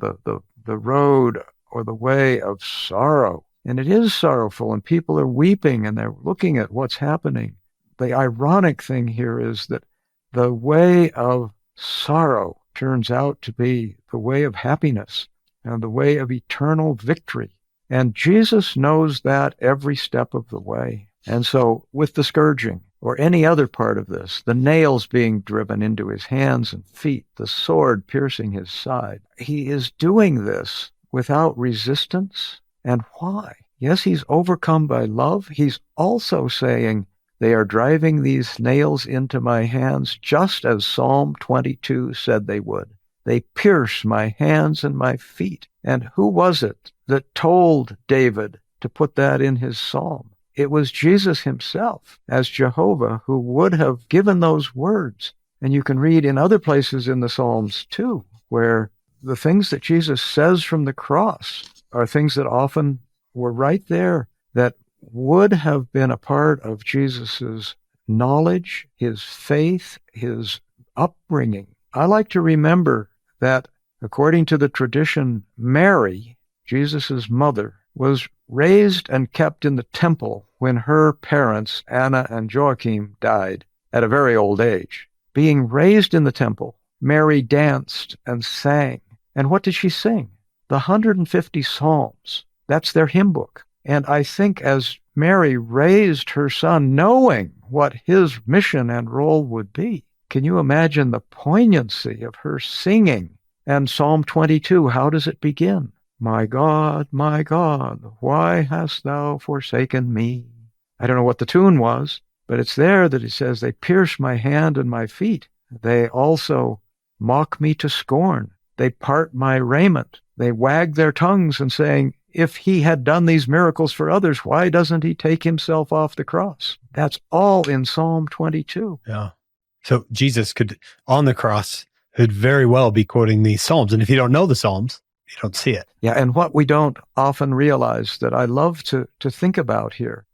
the road or the way of sorrow. And it is sorrowful, and people are weeping, and they're looking at what's happening. The ironic thing here is that the way of sorrow turns out to be the way of happiness and the way of eternal victory. And Jesus knows that every step of the way. And so with the scourging, or any other part of this, the nails being driven into his hands and feet, the sword piercing his side, he is doing this without resistance. And why? Yes, he's overcome by love. He's also saying, they are driving these nails into my hands just as Psalm 22 said they would. They pierce my hands and my feet. And who was it that told David to put that in his psalm? It was Jesus himself as Jehovah who would have given those words. And you can read in other places in the Psalms too, where the things that Jesus says from the cross are things that often were right there that would have been a part of Jesus's knowledge, his faith, his upbringing. I like to remember that according to the tradition, Mary, Jesus's mother, was raised and kept in the temple when her parents, Anna and Joachim, died at a very old age. Being raised in the temple, Mary danced and sang. And what did she sing? The 150 Psalms. That's their hymn book. And I think as Mary raised her son, knowing what his mission and role would be, can you imagine the poignancy of her singing? And Psalm 22, how does it begin? My God, why hast thou forsaken me? I don't know what the tune was, but it's there that he says, they pierce my hand and my feet. They also mock me to scorn. They part my raiment. They wag their tongues and saying, if he had done these miracles for others, why doesn't he take himself off the cross? That's all in Psalm 22. Yeah. So Jesus on the cross, could very well be quoting these Psalms. And if you don't know the Psalms, you don't see it. Yeah, and what we don't often realize that I love to think about here,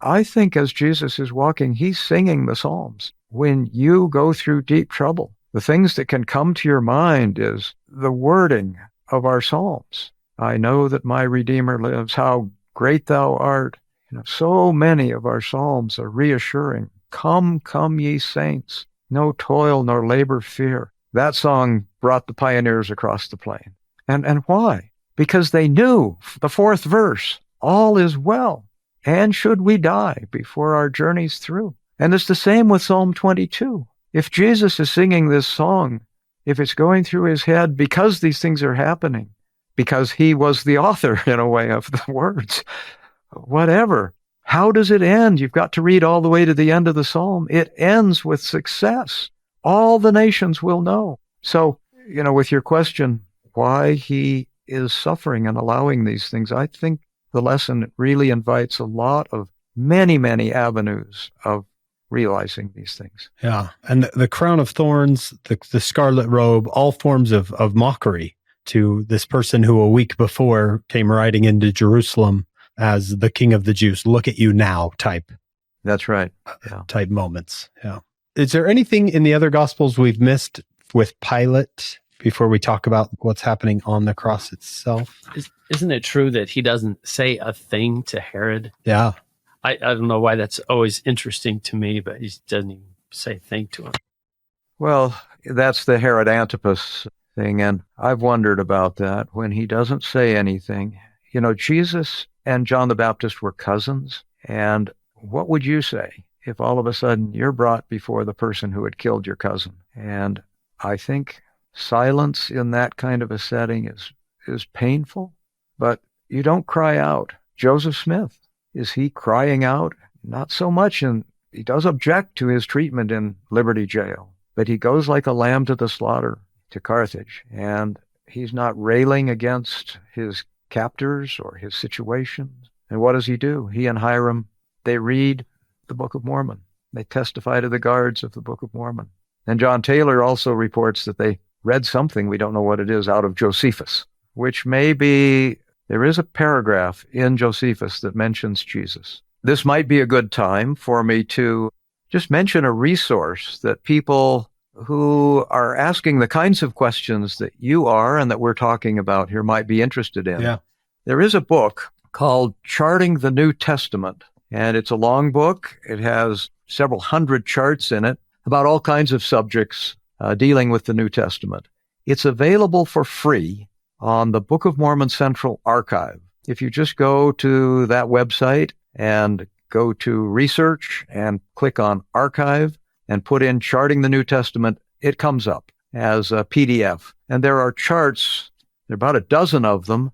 I think as Jesus is walking, he's singing the Psalms. When you go through deep trouble, the things that can come to your mind is the wording of our Psalms. I know that my Redeemer lives. How great thou art. So many of our Psalms are reassuring. Come, ye saints. No toil nor labor fear. That song brought the pioneers across the plain. And why? Because they knew the fourth verse, all is well. And should we die before our journey's through? And it's the same with Psalm 22. If Jesus is singing this song, if it's going through his head because these things are happening, because he was the author, in a way, of the words, whatever, how does it end? You've got to read all the way to the end of the psalm. It ends with success. All the nations will know. So, with your question, why he is suffering and allowing these things, I think the lesson really invites a lot of many avenues of realizing these things. Yeah. And the crown of thorns, the scarlet robe, all forms of mockery to this person who a week before came riding into Jerusalem as the king of the Jews. Look at you now type. That's right. Yeah. Type moments. Yeah. Is there anything in the other Gospels we've missed with Pilate before we talk about what's happening on the cross itself? Isn't it true that he doesn't say a thing to Herod? Yeah. I don't know why that's always interesting to me, but he doesn't even say a thing to him. Well, that's the Herod Antipas thing, and I've wondered about that when he doesn't say anything. Jesus and John the Baptist were cousins, and what would you say if all of a sudden you're brought before the person who had killed your cousin? And I think silence in that kind of a setting is painful, but you don't cry out. Joseph Smith, is he crying out? Not so much, and he does object to his treatment in Liberty Jail, but he goes like a lamb to the slaughter to Carthage, and he's not railing against his captors or his situation. And what does he do? He and Hiram, they read the Book of Mormon. They testify to the guards of the Book of Mormon. And John Taylor also reports that they read something, we don't know what it is, out of Josephus, which may be, there is a paragraph in Josephus that mentions Jesus. This might be a good time for me to just mention a resource that people who are asking the kinds of questions that you are and that we're talking about here might be interested in. Yeah. There is a book called Charting the New Testament, and it's a long book. It has several hundred charts in it about all kinds of subjects dealing with the New Testament. It's available for free on the Book of Mormon Central Archive. If you just go to that website and go to Research and click on Archive and put in Charting the New Testament, it comes up as a PDF. And there are charts, there are about a dozen of them,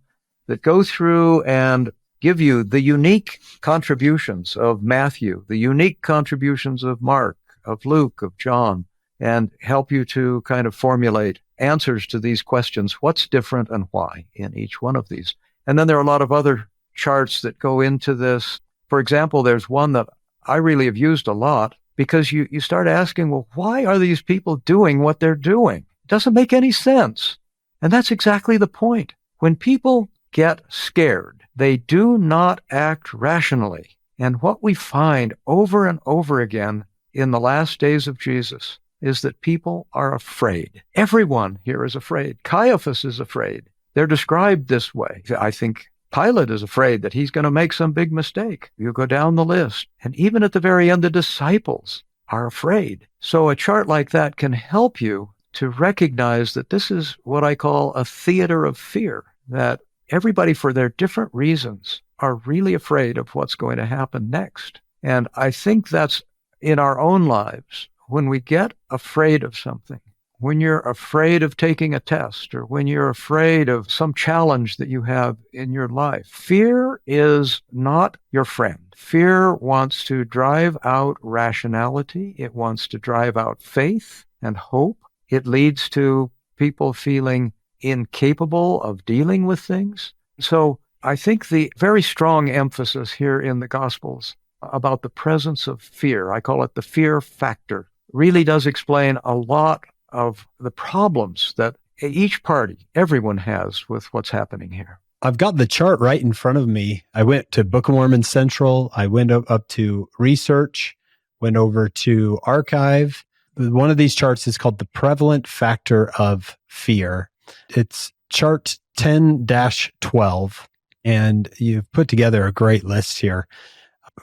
that go through and give you the unique contributions of Matthew, the unique contributions of Mark, of Luke, of John, and help you to kind of formulate answers to these questions. What's different and why in each one of these? And then there are a lot of other charts that go into this. For example, there's one that I really have used a lot because you start asking, well, why are these people doing what they're doing? It doesn't make any sense. And that's exactly the point. When people get scared, they do not act rationally. And what we find over and over again in the last days of Jesus is that people are afraid. Everyone here is afraid. Caiaphas is afraid. They're described this way. I think Pilate is afraid that he's going to make some big mistake. You go down the list. And even at the very end, the disciples are afraid. So a chart like that can help you to recognize that this is what I call a theater of fear, that everybody, for their different reasons, are really afraid of what's going to happen next. And I think that's in our own lives. When we get afraid of something, when you're afraid of taking a test, or when you're afraid of some challenge that you have in your life, fear is not your friend. Fear wants to drive out rationality. It wants to drive out faith and hope. It leads to people feeling incapable of dealing with things. So I think the very strong emphasis here in the Gospels about the presence of fear, I call it the fear factor, really does explain a lot of the problems that each party, everyone has with what's happening here. I've got the chart right in front of me. I went to Book of Mormon Central. I went up to Research, went over to Archive. One of these charts is called the prevalent factor of fear. It's chart 10-12, and you've put together a great list here.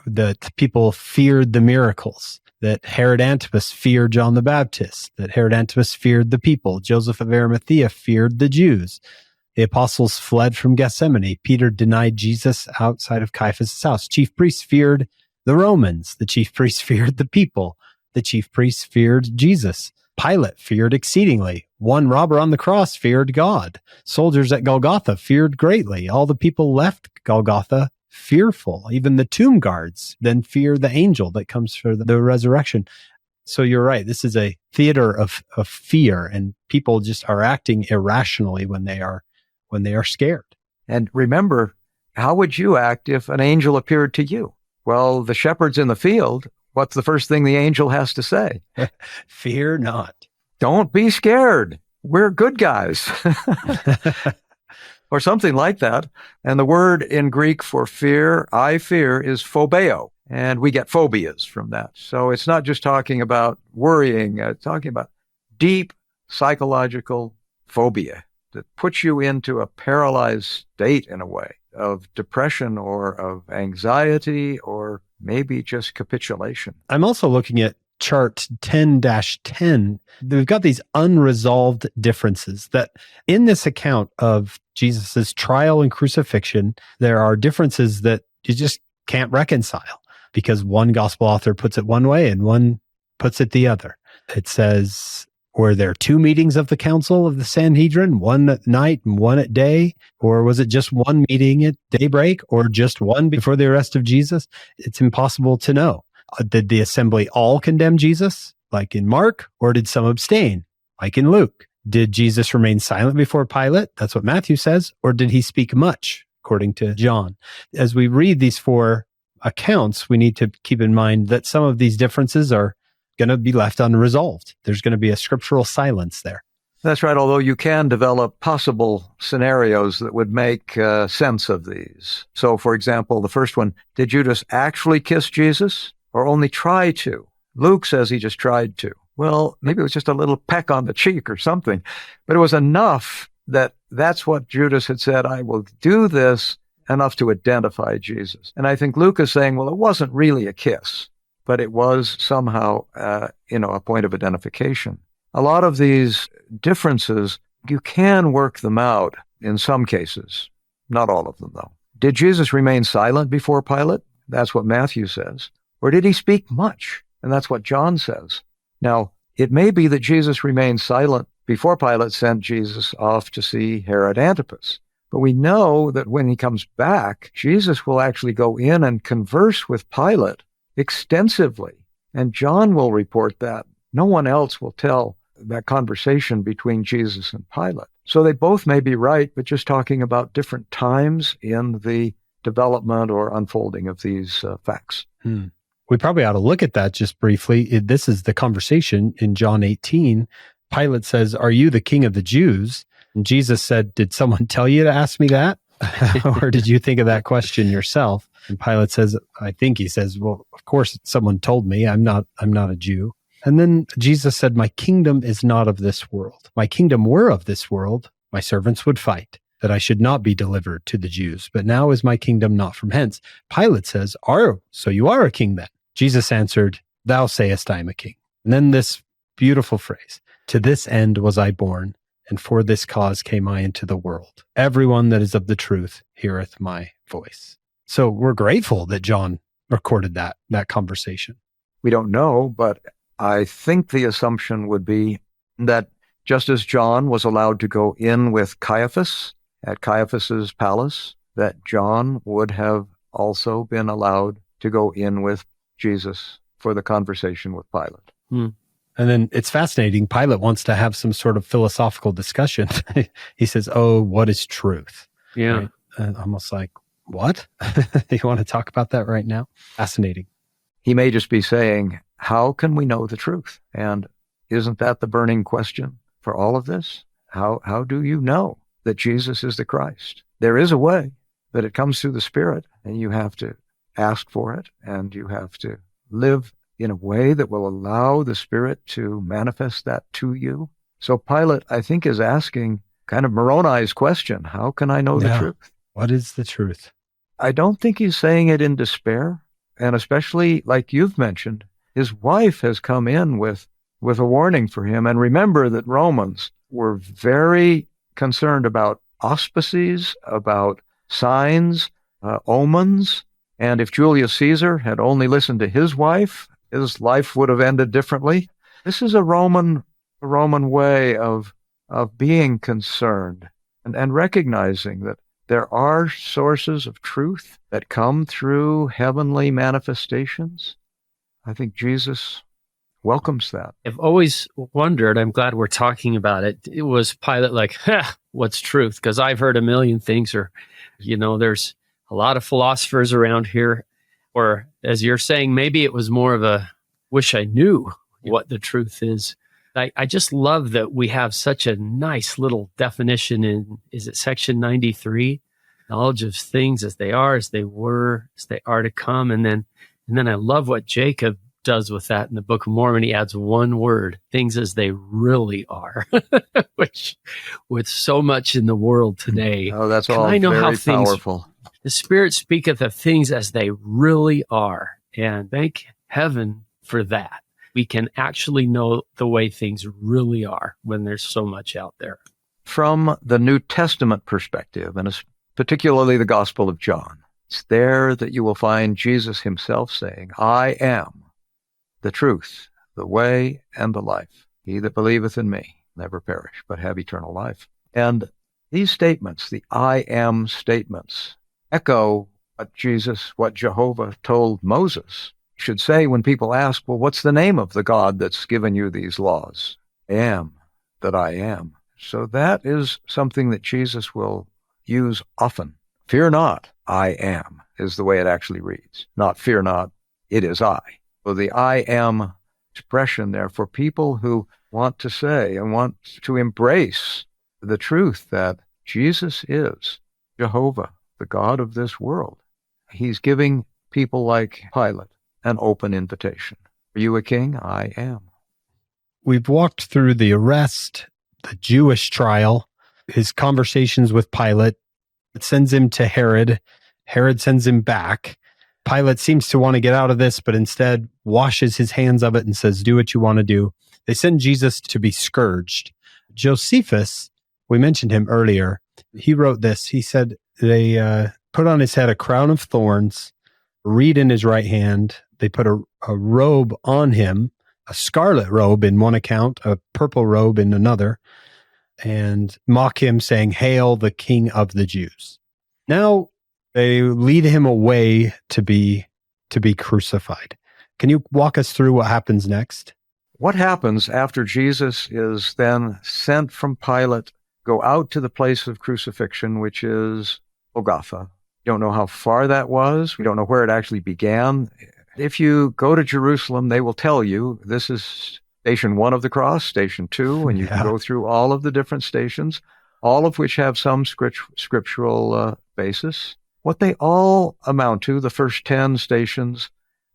That people feared the miracles, that Herod Antipas feared John the Baptist, that Herod Antipas feared the people, Joseph of Arimathea feared the Jews, the apostles fled from Gethsemane, Peter denied Jesus outside of Caiaphas' house, chief priests feared the Romans, the chief priests feared the people, the chief priests feared Jesus, Pilate feared exceedingly, one robber on the cross feared God, soldiers at Golgotha feared greatly, all the people left Golgotha fearful. Even the tomb guards then fear the angel that comes for the resurrection. So you're right. This is a theater of fear, and people just are acting irrationally when they are scared. And remember, how would you act if an angel appeared to you? Well, the shepherds in the field, what's the first thing the angel has to say? Fear not. Don't be scared. We're good guys. Or something like that. And the word in Greek for fear, I fear, is phobeo. And we get phobias from that. So it's not just talking about worrying, it's talking about deep psychological phobia that puts you into a paralyzed state in a way of depression or of anxiety or maybe just capitulation. I'm also looking at chart 10-10. We've got these unresolved differences that in this account of Jesus's trial and crucifixion, there are differences that you just can't reconcile because one gospel author puts it one way and one puts it the other. It says, were there two meetings of the council of the Sanhedrin, one at night and one at day? Or was it just one meeting at daybreak or just one before the arrest of Jesus? It's impossible to know. Did the assembly all condemn Jesus, like in Mark, or did some abstain, like in Luke? Did Jesus remain silent before Pilate? That's what Matthew says. Or did he speak much, according to John? As we read these four accounts, we need to keep in mind that some of these differences are going to be left unresolved. There's going to be a scriptural silence there. That's right, although you can develop possible scenarios that would make sense of these. So, for example, the first one, did Judas actually kiss Jesus or only try to? Luke says he just tried to. Well, maybe it was just a little peck on the cheek or something, but it was enough that's what Judas had said, I will do this, enough to identify Jesus. And I think Luke is saying, well, it wasn't really a kiss, but it was somehow, a point of identification. A lot of these differences, you can work them out in some cases, not all of them, though. Did Jesus remain silent before Pilate? That's what Mathew says. Or did he speak much? And that's what John says. Now, it may be that Jesus remained silent before Pilate sent Jesus off to see Herod Antipas. But we know that when he comes back, Jesus will actually go in and converse with Pilate extensively. And John will report that. No one else will tell that conversation between Jesus and Pilate. So they both may be right, but just talking about different times in the development or unfolding of these facts. We probably ought to look at that just briefly. This is the conversation in John 18. Pilate says, "Are you the king of the Jews?" And Jesus said, "Did someone tell you to ask me that? Or did you think of that question yourself?" And Pilate says, I think he says, "Well, of course someone told me. I'm not a Jew." And then Jesus said, "My kingdom is not of this world. My kingdom were of this world, my servants would fight, that I should not be delivered to the Jews. But now is my kingdom not from hence." Pilate says, "So you are a king then?" Jesus answered, "Thou sayest I am a king." And then this beautiful phrase, "To this end was I born, and for this cause came I into the world. Everyone that is of the truth heareth my voice." So we're grateful that John recorded that conversation. We don't know, but I think the assumption would be that just as John was allowed to go in with Caiaphas at Caiaphas's palace, that John would have also been allowed to go in with Jesus for the conversation with Pilate. And then it's fascinating. Pilate wants to have some sort of philosophical discussion. He says, "Oh, what is truth?" Yeah. Right? Almost like, what? You want to talk about that right now? Fascinating. He may just be saying, how can we know the truth? And isn't that the burning question for all of this? How do you know that Jesus is the Christ? There is a way, that it comes through the Spirit, and you have to ask for it, and you have to live in a way that will allow the Spirit to manifest that to you. So Pilate, I think, is asking kind of Moroni's question, how can I know the truth? What is the truth? I don't think he's saying it in despair, and especially, like you've mentioned, his wife has come in with a warning for him. And remember that Romans were very concerned about auspices, about signs, omens. And if Julius Caesar had only listened to his wife, his life would have ended differently. This is a Roman way of being concerned and recognizing that there are sources of truth that come through heavenly manifestations. I think Jesus welcomes that. I've always wondered, I'm glad we're talking about it. It was Pilate like, what's truth? Because I've heard a million things, or, there's a lot of philosophers around here. Or as you're saying, maybe it was more of a wish I knew what the truth is. I just love that we have such a nice little definition in, is it section 93? Knowledge of things as they are, as they were, as they are to come. And then I love what Jacob does with that in the Book of Mormon. He adds one word, things as they really are, which with so much in the world today. Oh, that's all very powerful. The Spirit speaketh of things as they really are. And thank heaven for that. We can actually know the way things really are when there's so much out there. From the New Testament perspective, and particularly the Gospel of John, it's there that you will find Jesus himself saying, "I am the truth, the way, and the life. He that believeth in me never perish, but have eternal life." And these statements, the I am statements, echo what Jehovah told Moses should say when people ask, well, what's the name of the God that's given you these laws? I am that I am. So that is something that Jesus will use often. Fear not, I am is the way it actually reads. Not fear not, it is I. So the I am expression there for people who want to say and want to embrace the truth that Jesus is Jehovah, the God of this world. He's giving people like Pilate an open invitation. Are you a king? I am. We've walked through the arrest, the Jewish trial, his conversations with Pilate. It sends him to Herod. Herod sends him back. Pilate seems to want to get out of this, but instead washes his hands of it and says, do what you want to do. They send Jesus to be scourged. Josephus, we mentioned him earlier, he wrote this. He said they put on his head a crown of thorns, a reed in his right hand. They put a robe on him, a scarlet robe in one account, a purple robe in another, and mock him, saying, "Hail the King of the Jews." Now they lead him away to be crucified. Can you walk us through what happens next? What happens after Jesus is then sent from Pilate, go out to the place of crucifixion, which is Golgotha? We don't know how far that was. We don't know where it actually began. If you go to Jerusalem, they will tell you this is station 1 of the cross, station 2, and you can go through all of the different stations, all of which have some scriptural basis. What they all amount to, the first 10 stations,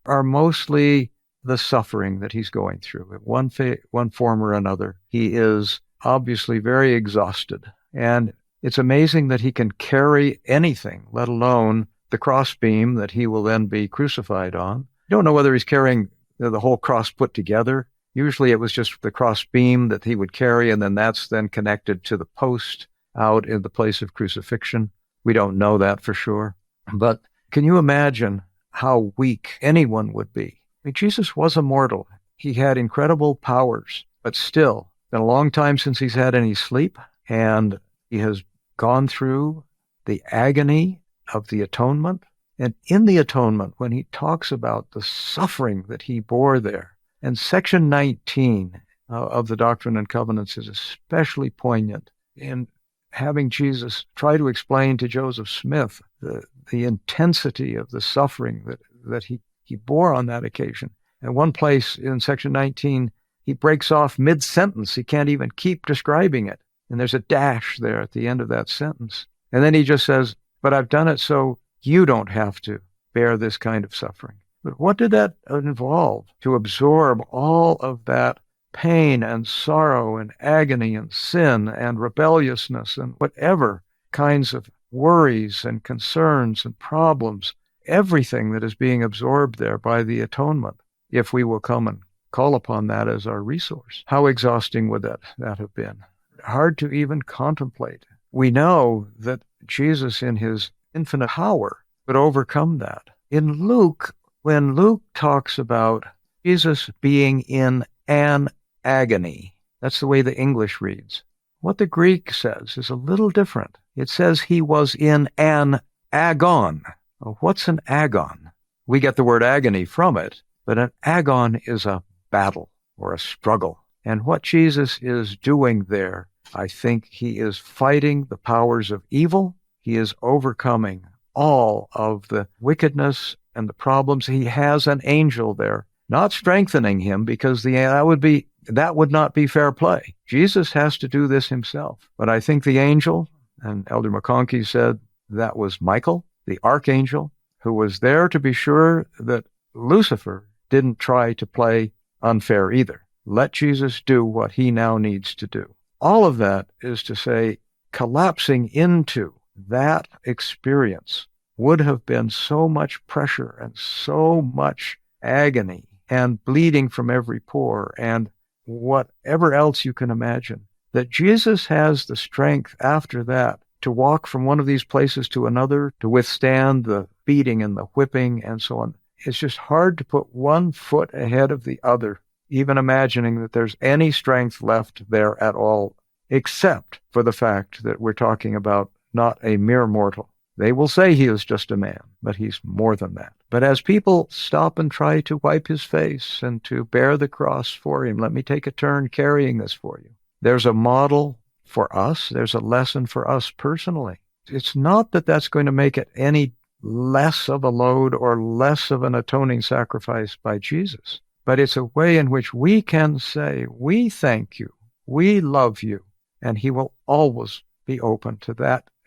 are mostly the suffering that he's going through. In one form or another, he is obviously very exhausted. And it's amazing that he can carry anything, let alone the crossbeam that he will then be crucified on. You don't know whether he's carrying the whole cross put together. Usually it was just the crossbeam that he would carry, and then that's then connected to the post out in the place of crucifixion. We don't know that for sure. But can you imagine how weak anyone would be? I mean, Jesus was a mortal. He had incredible powers, but still, it's been a long time since he's had any sleep, and he has gone through the agony of the atonement. And in the atonement, when he talks about the suffering that he bore there, and section 19 of the Doctrine and Covenants is especially poignant in having Jesus try to explain to Joseph Smith the intensity of the suffering that he bore on that occasion. At one place in section 19, he breaks off mid-sentence. He can't even keep describing it. And there's a dash there at the end of that sentence. And then he just says, but I've done it so you don't have to bear this kind of suffering. But what did that involve? To absorb all of that pain and sorrow and agony and sin and rebelliousness and whatever kinds of worries and concerns and problems, everything that is being absorbed there by the atonement, if we will come and call upon that as our resource. How exhausting would that have been? Hard to even contemplate. We know that Jesus in his infinite power would overcome that. In Luke, when Luke talks about Jesus being in an agony, that's the way the English reads. What the Greek says is a little different. It says he was in an agon. Well, what's an agon? We get the word agony from it, but an agon is a battle or a struggle. And what Jesus is doing there, I think he is fighting the powers of evil. He is overcoming all of the wickedness and the problems. He has an angel there, not strengthening him, because that would not be fair play. Jesus has to do this himself. But I think the angel, and Elder McConkie said that was Michael, the archangel, who was there to be sure that Lucifer didn't try to play unfair either. Let Jesus do what he now needs to do. All of that is to say, collapsing into that experience would have been so much pressure and so much agony and bleeding from every pore and whatever else you can imagine, that Jesus has the strength after that to walk from one of these places to another, to withstand the beating and the whipping and so on. It's just hard to put one foot ahead of the other, even imagining that there's any strength left there at all, except for the fact that we're talking about not a mere mortal. They will say he is just a man, but he's more than that. But as people stop and try to wipe his face and to bear the cross for him, let me take a turn carrying this for you. There's a model for us. There's a lesson for us personally. It's not that that's going to make it any less of a load or less of an atoning sacrifice by Jesus. But it's a way in which we can say, we thank you, we love you, and he will always be open to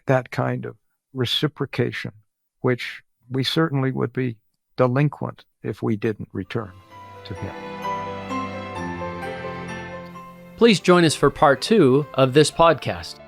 that kind of reciprocation, which we certainly would be delinquent if we didn't return to him. Please join us for part 2 of this podcast.